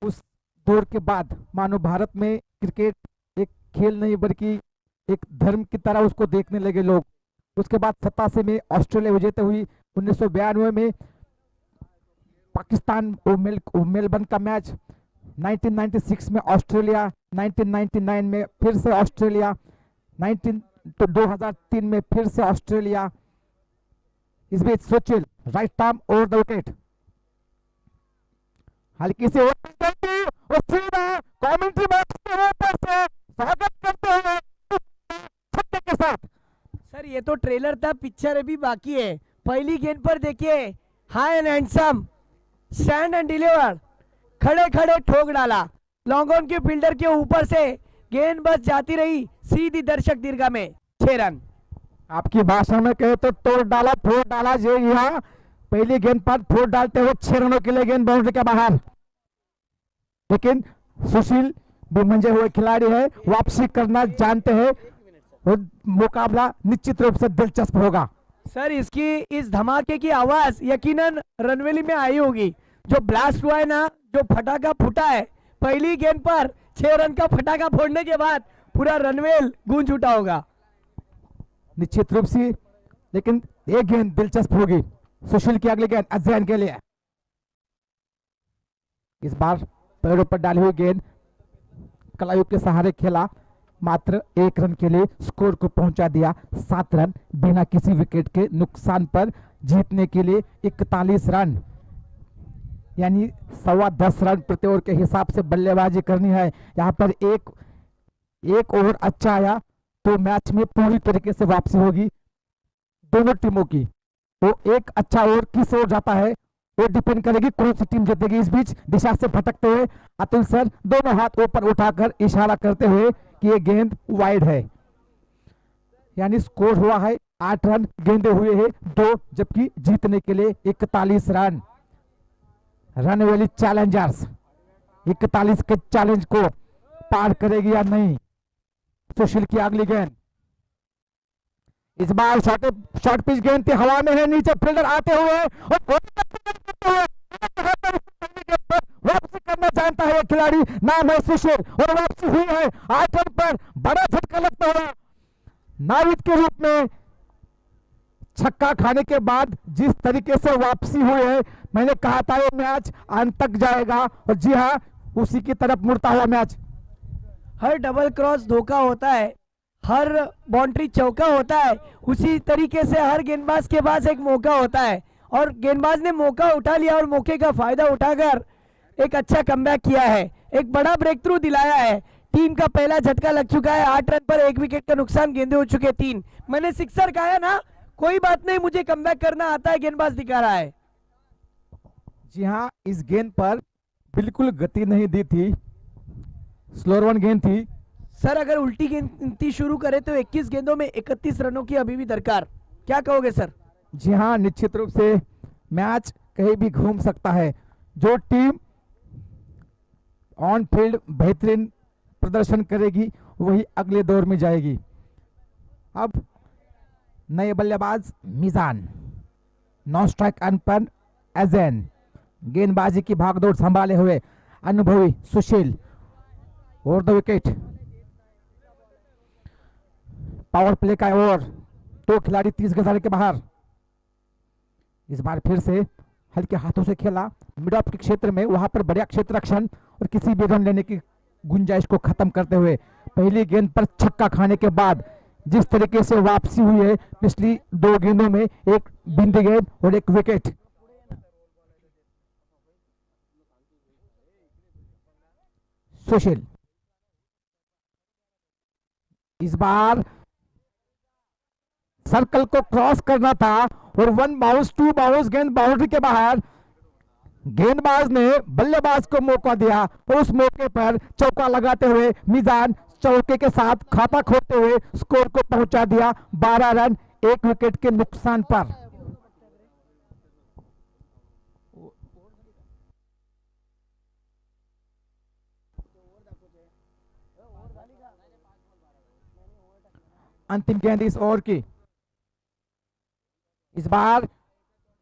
उस दौर के बाद मानो भारत में क्रिकेट एक खेल नहीं बल्कि एक धर्म की तरह उसको देखने लगे लोग। उसके बाद 87 में ऑस्ट्रेलिया विजेता हुई। 1992 में पाकिस्तान मेलबर्न का मैच, 1996 में ऑस्ट्रेलिया, 1999 में फिर से ऑस्ट्रेलिया, 2003 में फिर से ऑस्ट्रेलिया। इस बीच Sushil right arm over the wicket, हल्की सी कमेंट्री बॉक्स से स्वागत करते हुए छक्के के साथ। सर ये तो ट्रेलर था, पिक्चर अभी बाकी है। पहली गेंद पर देखिए, high and handsome stand and deliver, खड़े खड़े ठोक डाला। लॉन्ग ऑन के फील्डर के ऊपर से गेंद बस जाती रही सीधी दर्शक दीर्घा में, 6 रन। आपकी भाषा में कहे तो तोड़ डाला, फोड़ डाला। जो यहाँ पहली गेंद पर फोड़ डालते हुए 6 रनों के लिए गेंद बाउंड्री के बाहर, लेकिन सुशील भी मंजे हुए खिलाड़ी है, वापसी करना जानते हैं और मुकाबला निश्चित रूप से दिलचस्प होगा। सर इसकी इस धमाके की आवाज यकीनन रनवेली में आई होगी। जो ब्लास्ट हुआ है ना, जो फटाका फूटा है पहली गेंद पर, 6 रन का फटाका फोड़ने के बाद पूरा रनवेल गूंज उठा होगा निश्चित रूप से। लेकिन एक गेंद दिलचस्प होगी सुशील की अगली गेंद अध्ययन के लिए। इस बार पैरों पर डाली हुई गेंद कलायुग के सहारे खेला, मात्र 1 रन के लिए स्कोर को पहुंचा दिया 7 रन बिना किसी विकेट के नुकसान पर, जीतने के लिए 41 रन यानी 10.25 रन प्रति ओवर के हिसाब से बल्लेबाजी करनी है। यहाँ पर एक ओवर अच्छा आया तो मैच में पूरी तरीके से वापसी होगी दोनों टीमों की। तो एक अच्छा ओवर किस ओर जाता है वो डिपेंड करेगी कौन सी टीम जीतेगी। इस बीच दिशा से भटकते हुए अतुल सर दोनों हाथ ऊपर उठाकर इशारा करते हुए कि ये गेंद वाइड है, यानी स्कोर हुआ है 8 रन, गेंदे हुए हैं 2, जबकि जीतने के लिए 41 रन। रनवेली चैलेंजर्स 41 के चैलेंज को पार करेगी या नहीं। सुशील की अगली गेंद, इस बार शॉर्ट पिच गेंद थी, हवा में है, नीचे फील्डर आते हुए और वापसी करना जानता है ये खिलाड़ी, नाम है सुशील और वापसी हुई है 8 रन पर। बड़ा झटका लगता हुआ नाविद के रूप में छक्का खाने के बाद जिस तरीके से वापसी हुई है, मैंने कहा था ये मैच अंत तक जाएगा और जी हाँ उसी की तरफ मुड़ता हुआ मैच। हर डबल क्रॉस धोखा होता है, हर बाउंड्री चौका होता है, उसी तरीके से हर गेंदबाज के पास एक मौका होता है और गेंदबाज ने मौका उठा लिया और मौके का फायदा उठाकर एक अच्छा कमबैक किया है, एक बड़ा ब्रेक थ्रू दिलाया है। टीम का पहला झटका लग चुका है, 8 रन पर 1 विकेट का नुकसान, गेंदे हो चुके 3। मैंने सिक्सर कहा है ना, कोई बात नहीं, मुझे कमबैक करना आता है, गेंदबाज दिखा रहा है। जी हाँ, इस गेंद पर बिल्कुल गति नहीं दी थी, स्लोअर वन गेंद थी। सर अगर उल्टी गिनती शुरू करें तो 21 गेंदों में 31 रनों की अभी भी दरकार, क्या कहोगे सर? जी हाँ, निश्चित रूप से मैच कहीं भी घूम सकता है। जो टीम ऑन फील्ड बेहतरीन प्रदर्शन करेगी वही अगले दौर में जाएगी। अब नए बल्लेबाज मिजान, नॉन स्ट्राइक अनपन एजेन, गेंदबाजी की भागदौड़ संभाले हुए अनुभवी सुशील और द विकेट। पावर प्ले का ओवर, दो खिलाड़ी 30 गज के बाहर। इस बार फिर से हल्के हाथों से खेला मिड ऑफ के क्षेत्र में, वहां पर बढ़िया क्षेत्र रक्षण और किसी भी रन लेने की गुंजाइश को खत्म करते हुए पहली गेंद पर छक्का खाने के बाद जिस तरीके से वापसी हुई है पिछली दो गेंदों में, एक बिंदी गेंद और एक विकेट। सुशील इस बार सर्कल को क्रॉस करना था और 1 बाउंस 2 बाउंस गेंद बाउंड्री के बाहर। गेंदबाज ने बल्लेबाज को मौका दिया और उस मौके पर चौका लगाते हुए मिजान चौके के साथ खाता खोलते हुए स्कोर को पहुंचा दिया 12 रन 1 विकेट के नुकसान पर। अंतिम गेंद इस ओवर की। इस बार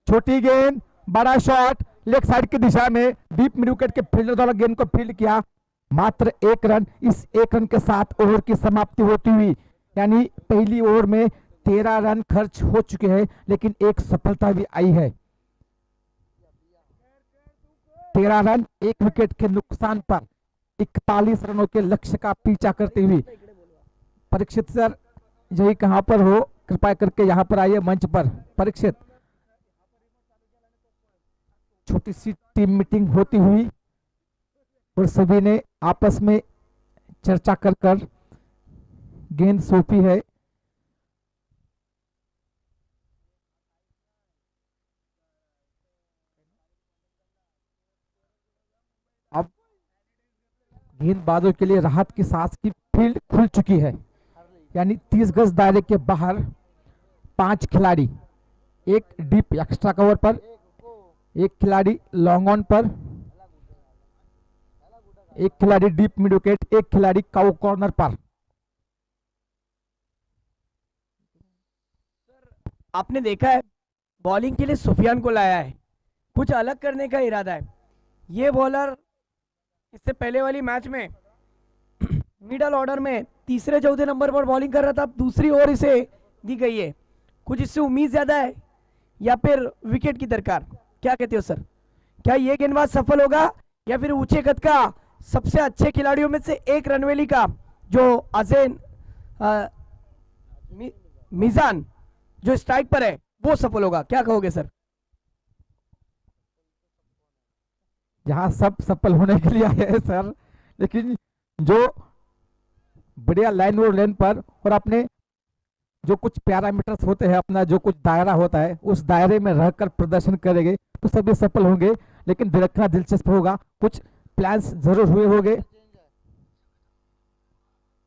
छोटी गेंद, बड़ा शॉट लेग साइड की दिशा में, डीप मिड विकेट के फील्डर द्वारा गेंद को फील्ड किया। मात्र 1 रन, इस 1 रन के साथ ओवर की समाप्ति होती हुई, यानी पहली ओवर में 13 रन खर्च हो चुके हैं लेकिन एक सफलता भी आई है। 13 रन 1 विकेट के नुकसान पर 41 रनों के लक्ष्य का पीछा करते हुए। परीक्षित सर यही कहां पर हो, कृपया करके यहाँ पर आइए मंच पर। परीक्षित, छोटी सी टीम मीटिंग होती हुई और सभी ने आपस में चर्चा कर गेंद सौंपी है। अब गेंदबाजों के लिए राहत की सांस की फील्ड खुल चुकी है, यानी 30 गज दायरे के बाहर 5 खिलाड़ी, एक डीप एक्स्ट्रा कवर पर, एक खिलाड़ी लॉन्ग ऑन पर, एक खिलाड़ी डीप मिड विकेट, एक खिलाड़ी काउ कॉर्नर पर। आपने देखा है बॉलिंग के लिए सुफियान को लाया है, कुछ अलग करने का इरादा है। ये बॉलर इससे पहले वाली मैच में मिडल ऑर्डर में तीसरे चौथे नंबर पर बॉलिंग कर रहा था, अब दूसरी ओवर इसे दी गई है। कुछ इससे उम्मीद ज्यादा है या फिर विकेट की दरकार, क्या कहते हो सर? क्या ये गेंदबाज सफल होगा या फिर ऊंचे कद का सबसे अच्छे खिलाड़ियों में से एक रनवेली का जो अजेन मिजान जो स्ट्राइक पर है वो सफल होगा, क्या कहोगे सर? यहाँ सब सफल होने के लिए आए हैं सर, लेकिन जो बढ़िया लाइन और लेन पर और अपने जो कुछ पैरामीटर्स होते हैं, अपना जो कुछ दायरा होता है उस दायरे में रहकर प्रदर्शन करेंगे तो सभी सफल होंगे। लेकिन देखना दिलचस्प होगा, कुछ प्लान्स जरूर हुए होंगे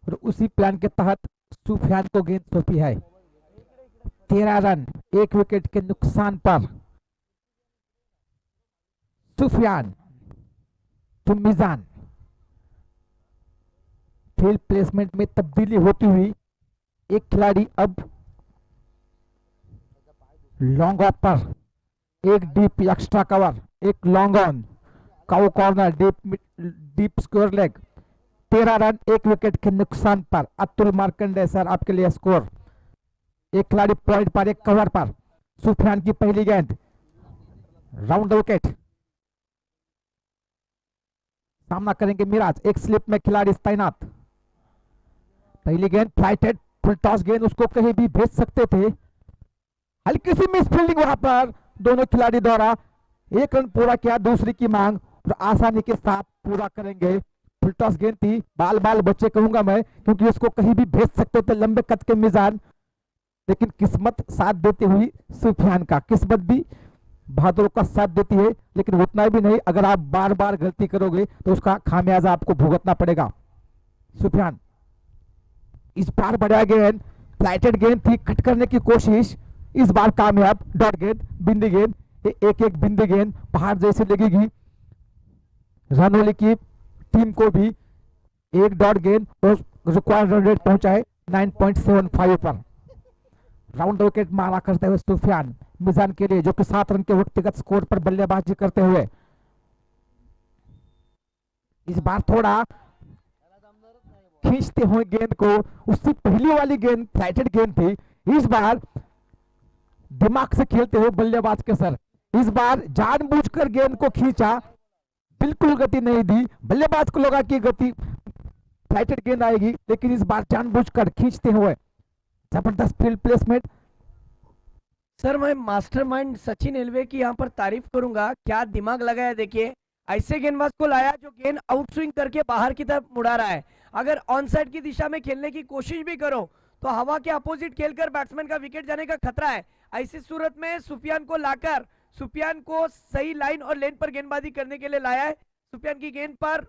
और उसी प्लान के तहत सुफियान को गेंद सौंपी है। 13 रन 1 विकेट के नुकसान पर Sufiyan to Mizan. Field placement में तब्दीली होती हुई एक खिलाड़ी अब लॉन्ग ऑफ पर, एक डीप एक्स्ट्रा कवर, एक long on, cow corner, deep square leg. 13 run 1 wicket के नुकसान पर। अतुल मार्कंडे सर आपके लिए स्कोर। एक खिलाड़ी पॉइंट पर, एक कवर पर। सुफियान की पहली गेंद राउंड द विकेट, सामना करेंगे मिराज। एक स्लिप में खिलाड़ी तैनात। पहली गेंद फ्लाइटेड फुल टॉस गेंद, उसको कहीं भी भेज सकते थे, हल्की सी मिस फील्डिंग वहां पर दोनों खिलाड़ी द्वारा। 1 रन पूरा किया, दूसरी की मांग और आसानी के साथ पूरा करेंगे। फुल टॉस गेंद थी, बाल बाल बच्चे कहूंगा मैं, क्योंकि उसको कहीं भी भेज सकते थे लंबे कद के मिजान, लेकिन किस्मत साथ देती हुई सुफियान का। किस्मत भी बहादुरों का साथ देती है, लेकिन उतना भी नहीं, अगर आप बार बार गलती करोगे तो उसका खामियाजा आपको भुगतना पड़ेगा। सुफियान इस बार बढ़िया गेंद, फ्लाइटेड गेंद थी, कट करने की कोशिश, इस बार कामयाब। डॉट गेंद, बिंदी गेंद, एक एक बिंदी गेंद पहाड़ जैसे लगेगी। रनोली की टीम को भी एक डॉट गेंद और रिक्वायर्ड रन रेट पहुंचा है 9.75 पर। राउंड विकेट मारा करते हुए सुफियान मिजान के लिए, जो कि 7 रन के व्यक्तिगत स्कोर पर बल्लेबाजी करते हुए इस बार थोड़ा खींचते हुए गेंद को, उससे पहली वाली गेंद फ्लाइटेड गेंद थी, इस बार दिमाग से खेलते हुए बल्लेबाज के सर, इस बार जानबूझकर गेंद को खींचा, बिल्कुल गति नहीं दी। बल्लेबाज को लगा कि गति फ्लाइटेड गेंद आएगी, लेकिन इस बार जानबूझकर खींचते हुए जबरदस्त फील्ड प्लेसमेंट। सर मैं मास्टरमाइंड सचिन एलवे की यहाँ पर तारीफ करूंगा, क्या दिमाग लगाया। देखिए ऐसे गेंदबाज को लाया जो गेंद आउट स्विंग करके बाहर की तरफ मुड़ा रहा है। अगर ऑन साइड की दिशा में खेलने की कोशिश भी करो तो हवा के अपोजिट खेलकर बैट्समैन का विकेट जाने का खतरा है। ऐसी सूरत में सुफियान को लाकर सुफियान को सही लाइन और लेन पर गेंदबाजी करने के लिए लाया है। सुफियान की गेंद पर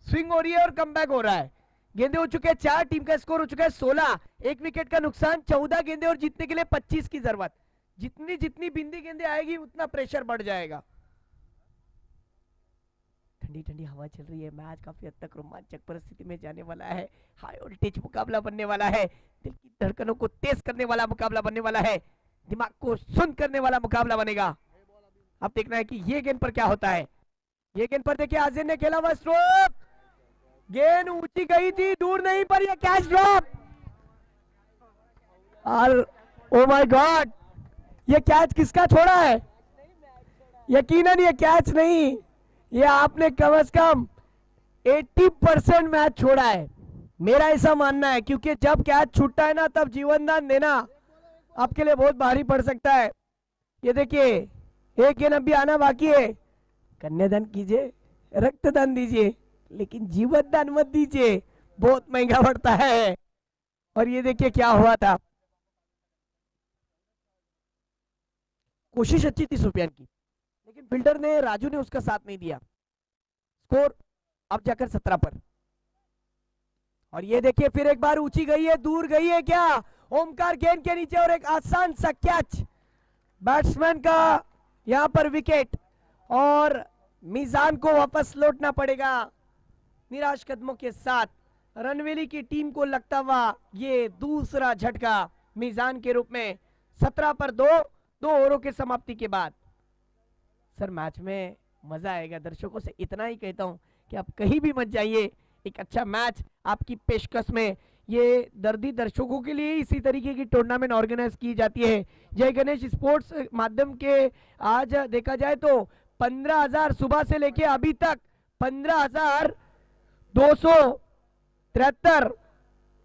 स्विंग हो रही है और कमबैक हो रहा है। गेंदे हो चुके हैं 4, टीम का स्कोर हो चुका है 16, एक विकेट का नुकसान, 14 गेंदे और जीतने के लिए 25 की जरूरत। जितनी जितनी बिंदी गेंदे आएगी उतना प्रेशर बढ़ जाएगा। ठंडी ठंडी हवा चल रही है, मैच काफी हद तक रोमांचक परिस्थिति में जाने वाला है। हाई वोल्टेज मुकाबला बनने वाला है, दिल की धड़कनों को तेज करने वाला मुकाबला बनने वाला है, दिमाग को सुन करने वाला मुकाबला बनेगा। अब देखना है कि ये गेंद पर क्या होता है। ये गेंद पर देखिए आजिन ने खेला हुआ स्ट्रोक, गेंद ऊंची गई थी, दूर नहीं, पर ये कैच ड्रॉप। और ओ माय गॉड, ये कैच किसका छोड़ा है? यकीनन ये कैच नहीं, ये आपने कम से कम 80% मैच छोड़ा है, मेरा ऐसा मानना है। क्योंकि जब कैच छूटता है ना तब जीवन दान देना आपके लिए बहुत भारी पड़ सकता है। ये देखिए एक गेंद अभी आना बाकी है। कन्यादान कीजिए, रक्तदान दीजिए, लेकिन जीवन दान मत दीजिए, बहुत महंगा पड़ता है। और ये देखिए क्या हुआ था, कोशिश अच्छी थी सुफियान की, लेकिन फील्डर ने, राजू ने उसका साथ नहीं दिया। स्कोर अब जाकर 17 पर। और ये देखिए फिर एक बार ऊंची गई है, दूर गई है क्या? ओमकार गेंद के नीचे और एक आसान सा कैच, बैट्समैन का यहां पर विकेट, और मीजान को वापस लौटना पड़ेगा निराश कदमों के साथ। रणवेली की टीम को लगता हुआ ये दूसरा झटका मीजान के रूप में। 17 पर 2 ओवरों के समाप्ति के बाद। सर मैच में मजा आएगा, दर्शकों से इतना ही कहता हूं कि आप कहीं भी मत जाइए, एक अच्छा मैच आपकी पेशकश में। ये दर्दी दर्शकों के लिए इसी तरीके की टूर्नामेंट ऑर्गेनाइज की जाती है। जय गणेश स्पोर्ट्स माध्यम के आज देखा जाए तो 15,000 सुबह से लेके अभी तक 15,273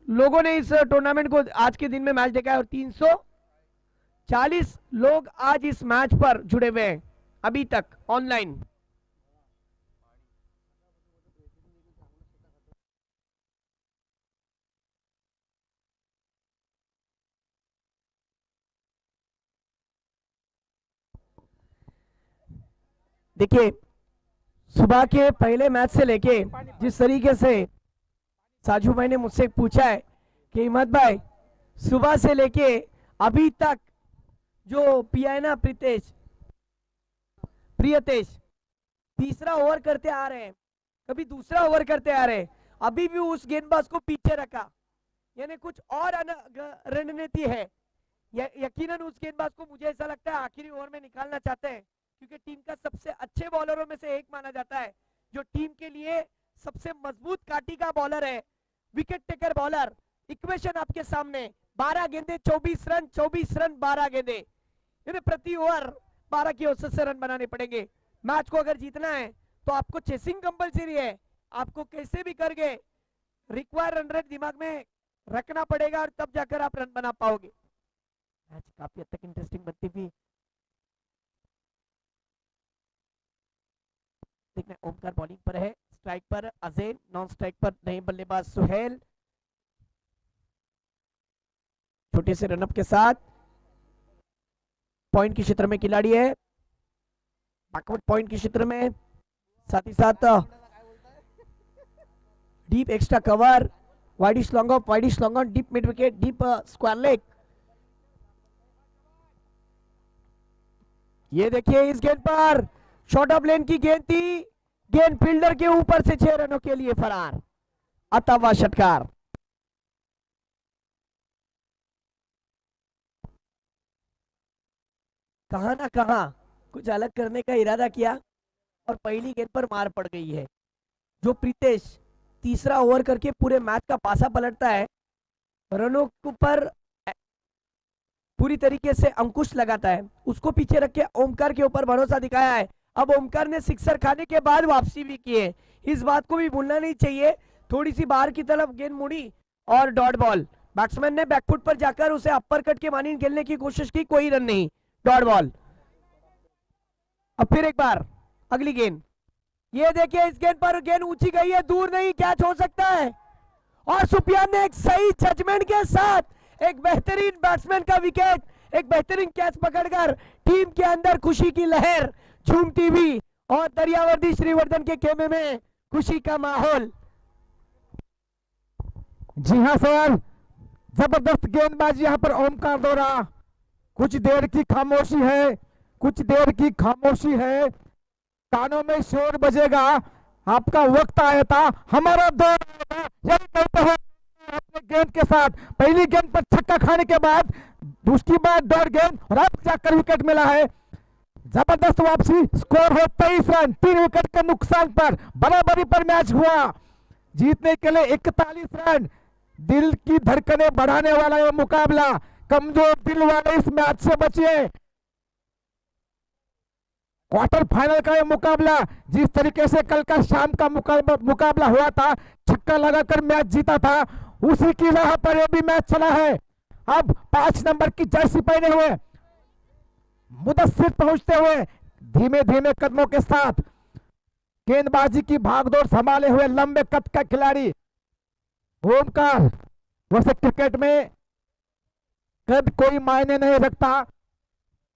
लोगों ने इस टूर्नामेंट को आज के दिन में मैच देखा है, और 340 लोग आज इस मैच पर जुड़े हुए हैं अभी तक ऑनलाइन। देखिए सुबह के पहले मैच से लेके जिस तरीके से साजू भाई ने मुझसे पूछा है कि हिम्मत भाई सुबह से लेके अभी तक जो पिया है ना प्रियतेश तीसरा ओवर करते आ रहे हैं, कभी दूसरा ओवर करते आ रहे हैं, अभी भी उस गेंदबाज को पीछे रखा, यानी कुछ और रणनीति है। यकीनन उस गेंदबाज को मुझे ऐसा लगता है आखिरी ओवर में निकालना चाहते हैं, क्योंकि टीम का सबसे अच्छे बॉलरों में से एक माना जाता है, जो टीम के लिए सबसे मजबूत काटी का बॉलर है, विकेट टेकर बॉलर। इक्वेशन आपके सामने, 12 गेंदे 24 रन, 24 रन 12 गेंदे, यानी प्रति ओवर 12 की औसत से रन बनाने पड़ेंगे। मैच को अगर जीतना है तो आपको चेसिंग कंपलसरी है, आपको कैसे भी करके रिक्वायर रन रेट दिमाग में रखना पड़ेगा, और तब जाकर आप रन बना पाओगे। मैच काफी हद तक इंटरेस्टिंग बनती हुई देखना। ओमकार बॉलिंग पर है, स्ट्राइक पर अजैन, नॉन स्ट्राइक पर नए बल्लेबाज सुहेल, छोटे से रनअप के साथ पॉइंट के क्षेत्र में खिलाड़ी है, बैकवर्ड पॉइंट के क्षेत्र में, साथ ही साथ deep extra cover, widish long on, deep mid wicket, deep square leg. ये देखिए इस गेंद पर शॉर्ट ऑफ लेन की गेंद थी, गेंद फील्डर के ऊपर से 6 रनों के लिए फरार, अथवा षटकार। कहां ना कहां कुछ अलग करने का इरादा किया और पहली गेंद पर मार पड़ गई है। जो प्रीतेश तीसरा ओवर करके पूरे मैच का पासा पलटता है, रनों पर पूरी तरीके से अंकुश लगाता है, उसको पीछे रख के ओमकार के ऊपर भरोसा दिखाया है। अब ओमकार ने सिक्सर खाने के बाद वापसी भी की है, इस बात को भी भूलना नहीं चाहिए। थोड़ी सी बाहर की तरफ गेंद मुड़ी और डॉट बॉल। बैट्समैन ने बैकफुट पर जाकर उसे अपर कट के मानी खेलने की कोशिश की, कोई रन नहीं, डॉट बॉल। अब फिर एक बार अगली गेंद, ये देखिए इस गेंद पर गेंद ऊंची गई है, दूर नहीं, कैच हो सकता है। और सुफियान ने एक सही जजमेंट के साथ एक बेहतरीन बैट्समैन का विकेट, एक बेहतरीन कैच पकड़कर टीम के अंदर खुशी की लहर झूमती हुई और दरियावर्दी श्रीवर्धन के खेमे में खुशी का माहौल। जी हाँ सर, जबरदस्त गेंदबाजी यहाँ पर ओमकार द्वारा। कुछ देर की खामोशी है, कुछ देर की खामोशी है, कानों में शोर बजेगा, आपका वक्त आया था, हमारा दौर आया था। यही कहते हैं अपने गेंद के साथ पहली गेंद पर छक्का खाने के बाद उसकी बाद डॉट गेंद और अब जाकर विकेट मिला है। जबरदस्त वापसी, स्कोर है 23 रन, 3 विकेट के नुकसान पर बराबरी पर मैच हुआ। जीतने के लिए 41 रन, दिल की धड़कनें बढ़ाने वाला यह मुकाबला, कमजोर दिल वाले इस मैच से बचिए। क्वार्टर फाइनल का यह मुकाबला, जिस तरीके से कल का शाम का मुकाबला हुआ था, छक्का लगाकर मैच जीता था, उसी की राह पर यह भी मैच चला है। अब 5 नंबर की जर्सी पहने हुए मुदस्सिर पहुंचते हुए धीमे धीमे कदमों के साथ गेंदबाजी की भागदौड़ संभाले हुए लंबे कद का खिलाड़ी ओमकार। वैसे क्रिकेट में कद कोई मायने नहीं रखता,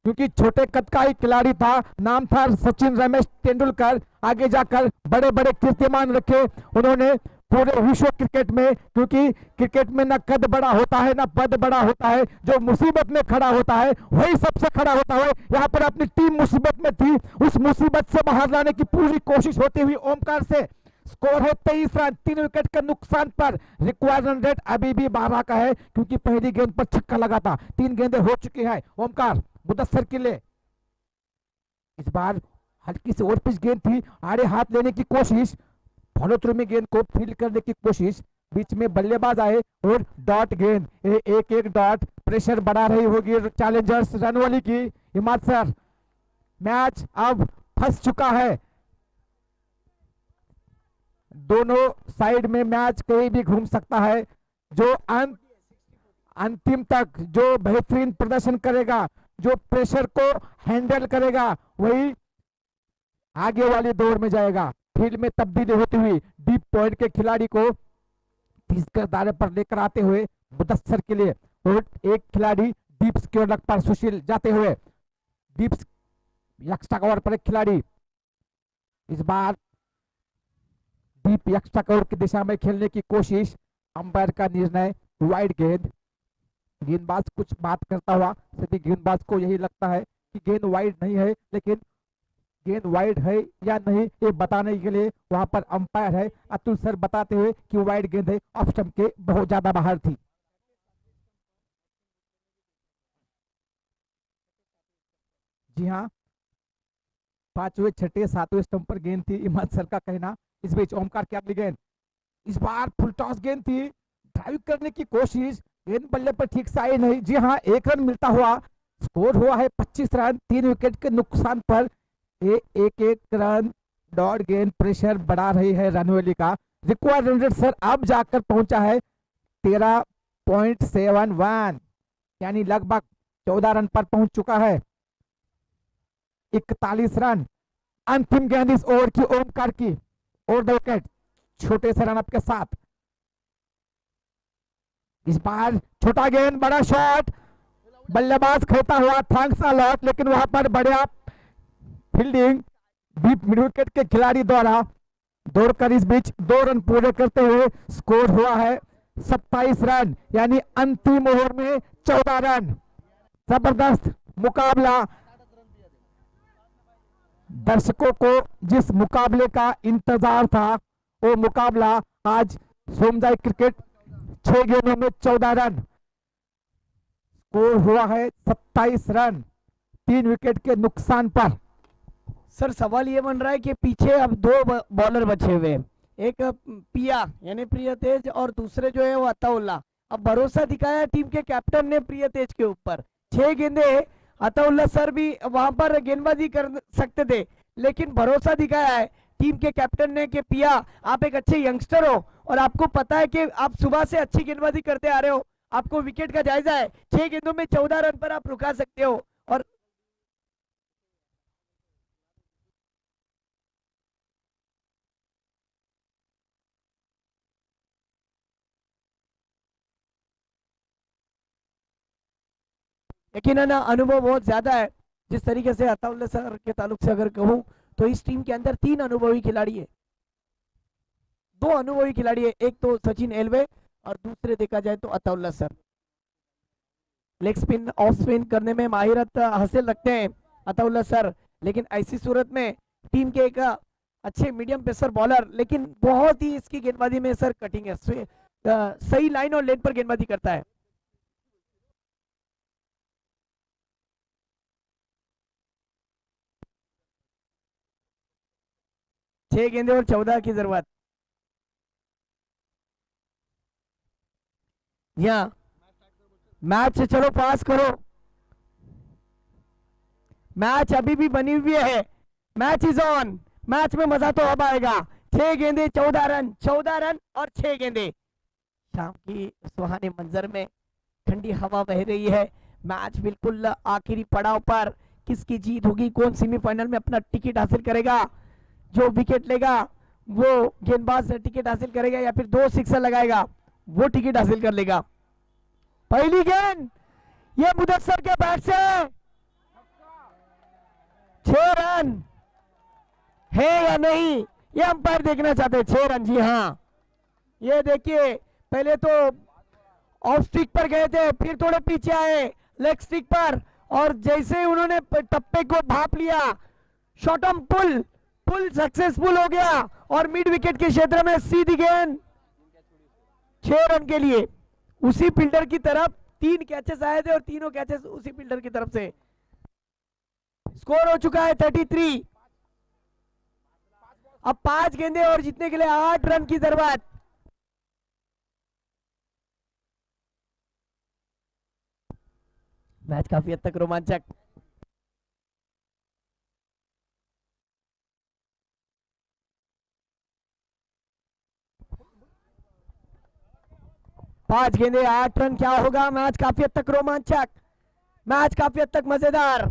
क्योंकि छोटे कद का ही खिलाड़ी था, नाम था सचिन रमेश तेंदुलकर। आगे जाकर बड़े बड़े कीर्तिमान रखे उन्होंने पूरे विश्व क्रिकेट में, क्योंकि क्रिकेट में ना कद बड़ा होता है ना पद बड़ा होता है, जो मुसीबत में खड़ा होता है वही सबसे खड़ा होता है। यहाँ पर अपनी टीम मुसीबत में थी, उस मुसीबत से बाहर लाने की पूरी कोशिश होती हुई ओमकार से। स्कोर है 23 रन, 3 विकेट के नुकसान पर। रिक्वायर्ड रन रेट अभी भी 12 का है, क्योंकि पहली गेंद पर छक्का लगा था। 3 गेंदें हो चुकी है ओमकार मुदस्सिर के लिए। इस बार हल्की से ओवर पिच गेंद थी, आड़े हाथ लेने की कोशिश, फॉलो थ्रू में गेंद को फील्ड करने की कोशिश, बीच में बल्लेबाज आए और डॉट गेंद, एक एक डॉट, प्रेशर बढ़ा रही होगी चैलेंजर्स रनवाली की। हिमाद सर, मैच अब फंस चुका है, दोनों साइड में मैच कहीं भी घूम सकता है। जो अंतिम तक जो बेहतरीन प्रदर्शन करेगा, जो प्रेशर को हैंडल करेगा, वही आगे वाली दौड़ में जाएगा। फील्ड में तब्दीली होती हुई डीप पॉइंट के खिलाड़ी को 30 के दायरे पर लेकर आते हुए मुदस्सिर के लिए, और एक खिलाड़ी डीप स्क्योर लग पर सुशील जाते हुए डीप एक्स्ट्रा कवर पर एक खिलाड़ी। इस बार डीप एक्स्ट्रा कवर की दिशा में खेलने की कोशिश, अंपायर का निर्णय वाइड गेंद। गेंदबाज कुछ बात करता हुआ, सभी गेंदबाज को यही लगता है कि गेंद वाइड नहीं है, लेकिन गेंद वाइड है या नहीं ये बताने के लिए वहां पर अंपायर है अतुल सर बताते हुए कि वाइड गेंद है, ऑफ स्टंप के बहुत ज्यादा बाहर थी। जी हाँ, 5वें 6ठे 7वें स्टंप पर गेंद थी, इमाद सर का कहना। इस बीच ओमकार की अगली गेंद, इस बार फुल टॉस गेंद थी, ड्राइव करने की कोशिश, गेंद बल्ले पर ठीक से आई नहीं। जी हाँ, 1 रन मिलता हुआ, स्कोर हुआ है 25 रन, 3 विकेट के नुकसान पर। एक रन, डॉट गेंद, प्रेशर बढ़ा रही है रनवेली का। रिक्वायर्ड रन रेट सर अब जाकर पहुंचा है 13.71, यानी लगभग 14 रन पर पहुंच चुका है। 41 रन, अंतिम गेंद इस ओवर की ओमकार की, और 2 विकेट, छोटे से रन अप के साथ। इस बार छोटा गेंद, बड़ा शॉट, बल्लेबाज खेलता हुआ, थैंक्स अ लॉट, लेकिन वहां पर बढ़िया फील्डिंग डीप मिड विकेट के खिलाड़ी द्वारा दौड़कर इस बीच 2 रन पूरे करते हुए स्कोर हुआ है 27 रन, यानी अंतिम ओवर में 14 रन। जबरदस्त मुकाबला। दर्शकों को जिस मुकाबले का इंतजार था वो मुकाबला आज सोमजाई क्रिकेट 6 गेंदों में 14 रन, स्कोर हुआ है 27 रन 3 विकेट के नुकसान पर। सर सवाल ये बन रहा है कि पीछे अब दो बॉलर बचे हुए हैं, एक पिया यानी प्रिय तेज और दूसरे जो है वो अताउल्ला। अब भरोसा दिखाया टीम के कैप्टन ने प्रिय तेज के ऊपर। 6 गेंदे अताउल्ला सर भी वहां पर गेंदबाजी कर सकते थे, लेकिन भरोसा दिखाया है टीम के कैप्टन ने कि पिया आप एक अच्छे यंगस्टर हो और आपको पता है कि आप सुबह से अच्छी गेंदबाजी करते आ रहे हो, आपको विकेट का जायजा है। 6 गेंदों में 14 रन पर आप रुका सकते हो। और यकीनन अनुभव बहुत ज्यादा है। जिस तरीके से अताउल्ला सर के ताल्लुक से अगर कहूं तो इस टीम के अंदर 3 अनुभवी खिलाड़ी है, 2 अनुभवी खिलाड़ी है, एक तो सचिन एलवे और दूसरे देखा जाए तो Ataullah sir. Leg spin off spin करने में माहिरत हासिल रखते हैं अताउल्ला सर, लेकिन ऐसी सूरत में टीम के एक अच्छे मीडियम पेसर बॉलर, लेकिन बहुत ही इसकी गेंदबाजी में सर कटिंग है, सही लाइन और लेन पर गेंदबाजी करता है। 6 गेंदे और 14 की जरूरत। यहाँ मैच चलो पास करो, मैच अभी भी बनी हुई है, मैच इज ऑन, मैच में मजा तो अब आएगा। 6 गेंदे 14 रन, 14 रन और 6 गेंदे। शाम की सुहाने मंजर में ठंडी हवा बह रही है, मैच बिल्कुल आखिरी पड़ाव पर। किसकी जीत होगी, कौन सेमीफाइनल में अपना टिकट हासिल करेगा, जो विकेट लेगा वो गेंदबाज टिकट हासिल करेगा या फिर 2 सिक्सर लगाएगा वो टिकट हासिल कर लेगा। पहली गेंद ये मुदस्सर के बैट से 6 रन है या नहीं ये अंपायर देखना चाहते हैं। 6 रन, जी हाँ। ये देखिए पहले तो ऑफ स्टिक पर गए थे, फिर थोड़े पीछे आए लेग स्टिक पर, और जैसे ही उन्होंने टप्पे को भाप लिया, शॉर्ट ऑन पुल सक्सेसफुल हो गया और मिड विकेट के क्षेत्र में सीधी गेंद 6 रन के लिए। उसी फील्डर की तरफ 3 कैचेस आए थे और तीनों कैचेस उसी फील्डर की तरफ से। स्कोर हो चुका है 33। अब 5 गेंदे और जीतने के लिए 8 रन की जरूरत। मैच काफी हद तक रोमांचक। पांच गेंदे 8 रन, क्या होगा? मैच काफी हद तक रोमांचक, मैच काफी हद तक मजेदार।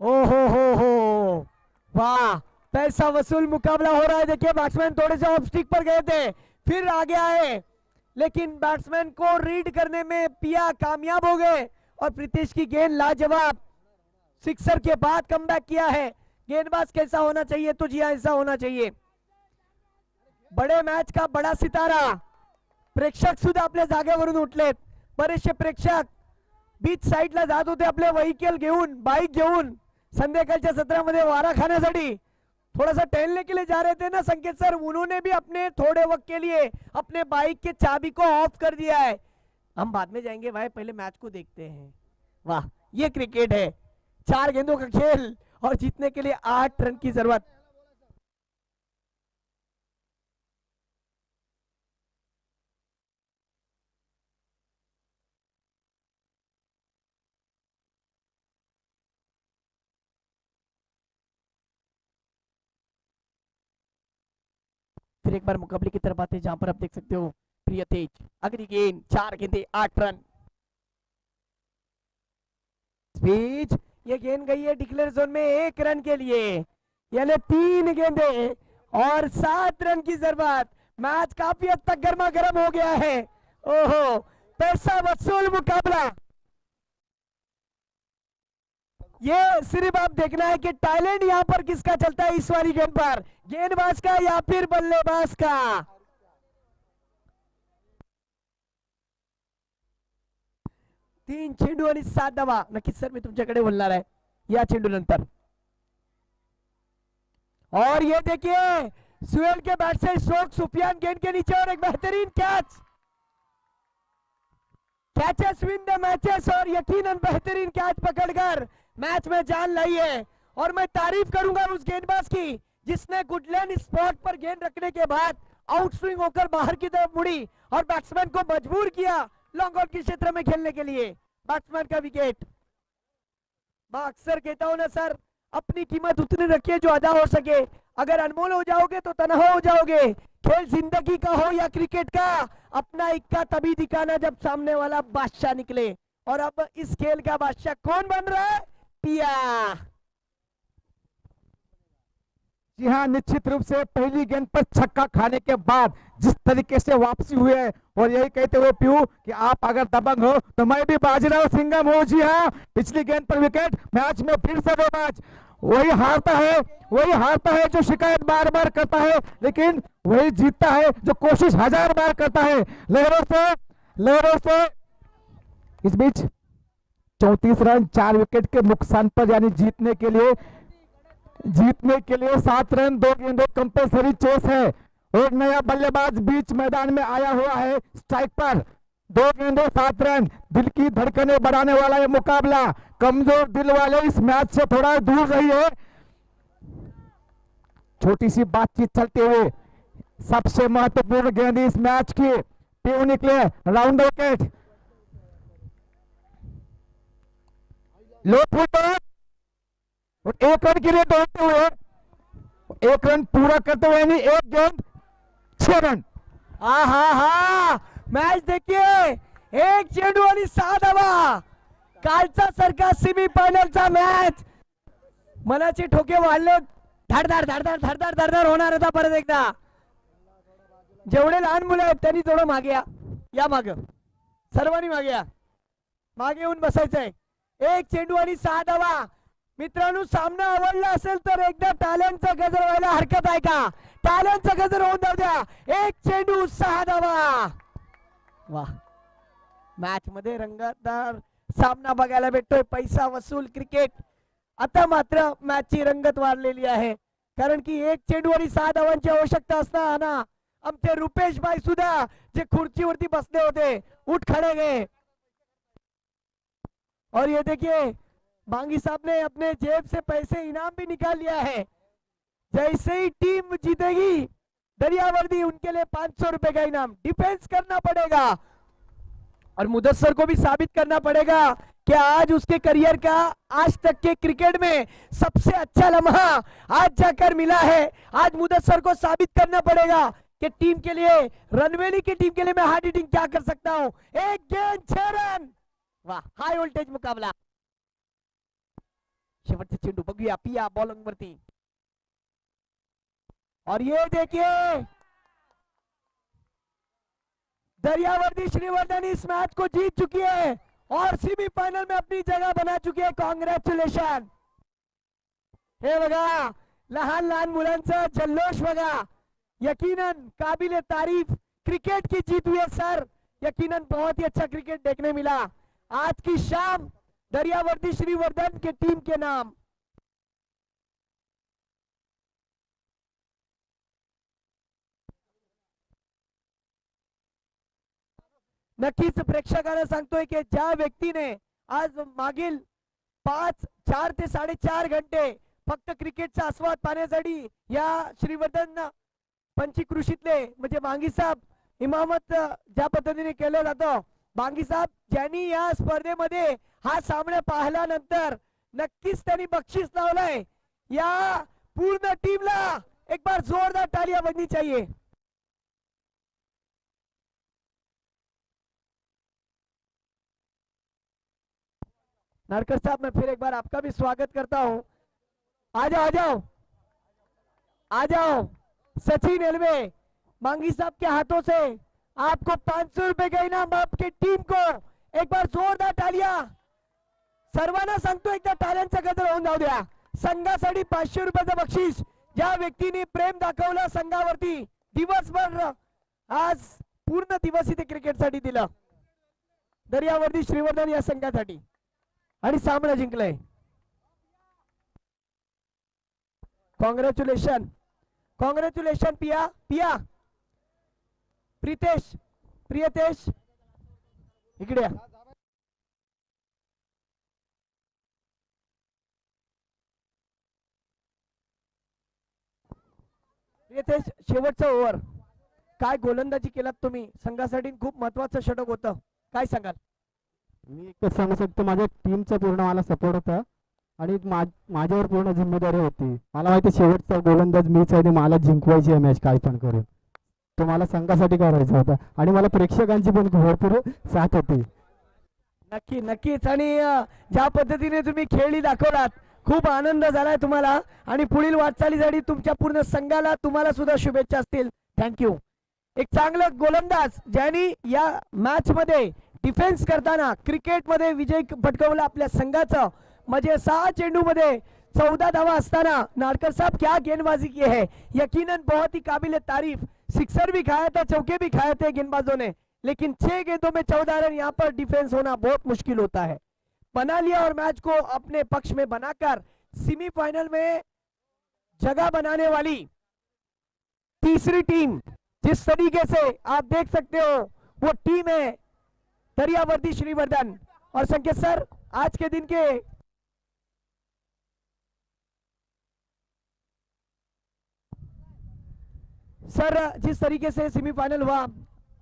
हो वाह, पैसा वसूल मुकाबला हो रहा है। देखिए बैट्समैन थोड़े से ऑफ स्टिक पर गए थे, फिर आगे आए, लेकिन बैट्समैन को रीड करने में पिया कामयाब हो गए और प्रीतिश की गेंद लाजवाब। सिक्सर के बाद कमबैक किया है। गेंदबाज कैसा होना चाहिए? तो जी ऐसा होना चाहिए। बड़े मैच का बडा सितारा। प्रेक्षक सुद्धा आपल्या जागेवरून उठलेत। बरेचसे प्रेक्षक बीच साईडला जात होते आपले व्हेइकल घेऊन, बाईक घेऊन संध्याकाळच्या सत्रामध्ये वारा खाण्यासाठी। थोड़ा सा टहलने के लिए जा रहे थे ना संकेत सर, उन्होंने भी अपने थोड़े वक्त के लिए अपने बाइक के चाबी को ऑफ कर दिया है। हम बाद में जाएंगे भाई, पहले मैच को देखते हैं। वाह, ये क्रिकेट है, 4 गेंदों का खेल और जीतने के लिए 8 रन की जरूरत। फिर एक बार मुकाबले की तरफ आते हैं जहां पर आप देख सकते हो प्रिय तेज। अगली गेंद, 4 गेंदे 8 रन। स्पीच, ये गेंद गई है डिक्लेयर जोन में 1 रन के लिए, यानी 3 गेंदे और 7 रन की जरूरत। मैच काफी हद तक गर्मा गर्म हो गया है। ओहो, पैसा वसूल मुकाबला। ये सिर्फ आप देखना है कि टैलेंट यहाँ पर किसका चलता है इस वाली गेंद पर, गेंदबाज का या फिर बल्लेबाज का। तीन चेंडू आणि 7 धावा। नक्कीच सर मी तुमच्याकडे बोलणार आहे या चेंडू नंतर। और ये देखिए सुहेल के बैट से स्ट्रोक, सुफियान गेंद के नीचे और एक बेहतरीन catch. Catches win the matches और यकीनन बेहतरीन कैच पकड़कर मैच में जान लाई है। और मैं तारीफ करूंगा उस गेंदबाज की जिसने गुडलैंड स्पॉट पर गेंद रखने के बाद आउट स्विंग होकर बाहर की तरफ मुड़ी और बैट्समैन को मजबूर किया लॉन्ग आउट के क्षेत्र में खेलने के लिए। बैट्समैन का विकेट। मैं अक्सर कहता हूं ना सर, अपनी कीमत उतनी रखिए जो अदा हो सके। अगर अनमोल हो जाओगे तो तनहा हो जाओगे। खेल जिंदगी का हो या क्रिकेट का, अपना इक्का तभी दिखाना जब सामने वाला बादशाह निकले। और अब इस खेल का बादशाह कौन बन रहा है? पिया। जी हाँ, निश्चित रूप से पहली गेंद पर छक्का खाने के बाद जिस तरीके से वापसी हुई है, और यही कहते हुए पीयू कि आप अगर दबंग हो तो मैं भी बाजीराव सिंघम हूँ। जी हाँ, पिछली गेंद पर विकेट, मैच में फिर से 2 मैच। वही हारता है जो शिकायत बार बार करता है, लेकिन वही जीतता है जो कोशिश 1000 बार करता है। लहरों से इस बीच 34 रन 4 विकेट के नुकसान पर, यानी जीतने के लिए 7 रन 2 गेंदों कंपल्सरी चेस है। और नया बल्लेबाज बीच मैदान में आया हुआ है स्ट्राइक पर। 2 गेंदों 7 रन। दिल की धड़कनें बढ़ाने वाला ये मुकाबला। कमजोर दिल वाले इस मैच से थोड़ा दूर रहिए। छोटी सी बातचीत चलते हुए सबसे महत्वपूर्ण गेंद इस मैच की पीयू निकले, राउंड विकेट। लो फुट और 1 रन के लिए दौड़ते हुए 1 रन पूरा करते हुए, यानी 1 गेंद 6 रन। हा मैच देखिए, 1 चेंडू आणि 6 धावा। कालचा सारखा सेमी फायनलचा मॅच। मनाचे ठोके वाढले, धडधड होणार होता परत एकदा। जेवढे लहान मुलं आहेत त्यांनी थोडं मागे या माग, सर्वांनी मागे या, मागे येऊन बसायचंय। 1 चेंडू आणि 6 धावा। मित्रांनो, सामना आवडला असेल तर एकदा टाळ्यांचा गजर व्हायला हरकत आहे का? टाळ्यांचा गजर होऊन जाऊ द्या। 1 चेंडू 6 धावा। वाह, मॅच मध्ये रंगतदार सामना बघायला भेटतोय। पैसा वसूल क्रिकेट। आता मात्र मॅचची रंगत वाढलेली आहे, कारण की 1 चेंडू आणि 6 धावांची आवश्यकता असताना आमचे रुपेश भाई सुद्धा जे खुर्चीवरती बसले होते उठ खड़े गए। और ये देखिए, बांगी साहब ने अपने जेब से पैसे इनाम भी निकाल लिया है। जैसे ही टीम जीतेगी दरियावर्दी, उनके लिए 500 रुपए का इनाम। डिफेंस करना पड़ेगा और मुदस्सर को भी साबित करना पड़ेगा कि आज उसके करियर का आज तक के क्रिकेट में सबसे अच्छा लम्हा आज जाकर मिला है। आज मुदस्सर को साबित करना पड़ेगा कि टीम के लिए, रनवेली की टीम के लिए मैं हार्ड हिटिंग क्या कर सकता हूं। 1 गेंद 6 रन। वाह, हाय वोल्टेज मुकाबला। शेवटचा चेंडू बघूया पिया बॉलिंग वरती। और ये देखिए, दरियावर्दी श्रीवर्धन इस मैच को जीत चुकी है और सेमीफाइनल में अपनी जगह बना चुकी है। कॉन्ग्रॅच्युलेशन। हे बघा, लहान लहान मुलांचा जल्लोष बघा। यकीनन काबिले तारीफ क्रिकेट की जीत हुई है सर। यकीनन बहुत ही अच्छा क्रिकेट देखने मिला। आज की शाम दरियावर्दी श्रीवर्धन के टीम के नाम। नक्कीच प्रेक्षकांना सांगतोय की ज्या व्यक्तीने आज मागील 4 ते 4.5 घंटे फक्त क्रिकेटचा आस्वाद पाहण्यासाठी या श्रीवर्धन पंचकृषीतले म्हणजे बांगी साहेब इमामत ज्या पद्धतीने केलं जातं, बांगी साहेब ज्यांनी या स्पर्धेमध्ये हा सामना पाहिल्यानंतर नक्कीच त्यांनी बक्षीस लावलंय। या पूर्ण टीमला एक बार जोरदार तालियां बजनी चाहिए। नारकर साहब, मैं फिर एक बार आपका भी स्वागत करता हूं। आ जाओ आ जाओ आ जाओ। सचिन एलवे मांगी साहब के हाथों से आपको 500 रुपए का इनाम। आपकी टीम को एक बार जोरदार तालियां। सर्वांना सांगतो एकदा टाळ्यांचा गजर होऊन जाऊ द्या. संघासाठी 500 रुपयाचं बक्षीस ज्या व्यक्तीने प्रेम दाखवलं संघावरती, दिवसभर आज पूर्ण दिवस इथे क्रिकेटसाठी दिलं, दर्यावर्दी श्रीवर्धन या संघासाठी, आणि सामना जिंकलंय. कॉंग्रॅच्युलेशन, कॉंग्रॅच्युलेशन पिया, पिया, प्रितेश, प्रियतेश इकडे या. प्रियतेश, शेवटचं ओव्हर, काय गोलंदाजी केलात तुम्ही, संघासाठी खूप महत्वाचं षटक होतं, काय सांगाल? मी एकच सांगू शकतो, माझ्या टीमचा पूर्ण मला सपोर्ट होता आणि माझ्यावर पूर्ण जिम्मेदारी होती. मला माहिती शेवटचा गोलंदाज मीच आहे, मला जिंकवायची आहे मॅच काय पण करून. तो मला संघासाठी करायचा होता आणि मला प्रेक्षकांची पण भरपूर साथ होती. नक्की नक्कीच, आणि ज्या पद्धतीने तुम्ही खेळी दाखवलात, खूप आनंद झालाय तुम्हाला, आणि पुढील वाटचालीसाठी तुमच्या पूर्ण संघाला, तुम्हाला सुद्धा शुभेच्छा असतील. थँक्यू. एक चांगलं गोलंदाज ज्यांनी या मॅच मध्ये डिफेन्स करताना क्रिकेटमध्ये विजय पटकावला आपल्या संघाचं, म्हणजे 6 चेंडू मध्ये 14 धावा असताना नाडकर साहब क्या गेंदबाजी की है, यकीनन बहुत ही काबिल तारीफ. सिक्सर भी खाया था, चौके भी खाए थे गेंदबाजों ने, लेकिन 6 गेंदों में 14 रन, यहाँ पर डिफेंस होना बहुत मुश्किल होता है. बना लिया और मैच को अपने पक्ष में बनाकर सेमीफाइनल में जगह बनाने वाली तीसरी टीम, जिस तरीके से आप देख सकते हो वो टीम है दरियावर्दी श्रीवर्धन. और संकेत सर, आज के दिन के सर, जिस तरीके से सेमीफाइनल हुआ,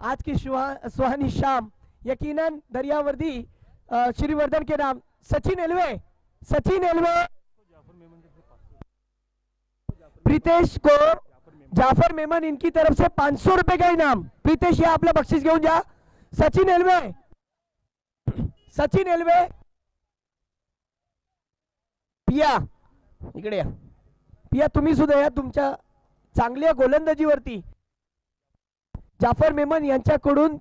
आज की सुहानी शाम यकीनन दरियावर्दी श्रीवर्धन के नाम सचिन एलवे, सचिन एलवे, प्रीतेश को जाफर मेमन इनकी तरफ से 500 रुपए का इनाम. प्रीतेश, या आपलं बक्षीस घेऊन जा. सचिन एलवे, सचिन एलवे, पिया इकडे या. पिया, तुम्ही सुद्धा या, तुमच्या चांगल्या गोलंदाजीवरती जाफर मेमन यांच्याकडून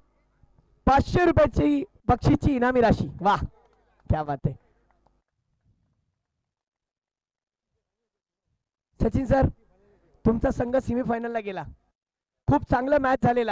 500 रुपयाची बक्षीसची इनामी राशी. वाह, क्या बात आहे. सचिन सर, तुमचा संघ सेमीफायनलला गेला, खूप चांगला मॅच झालेला,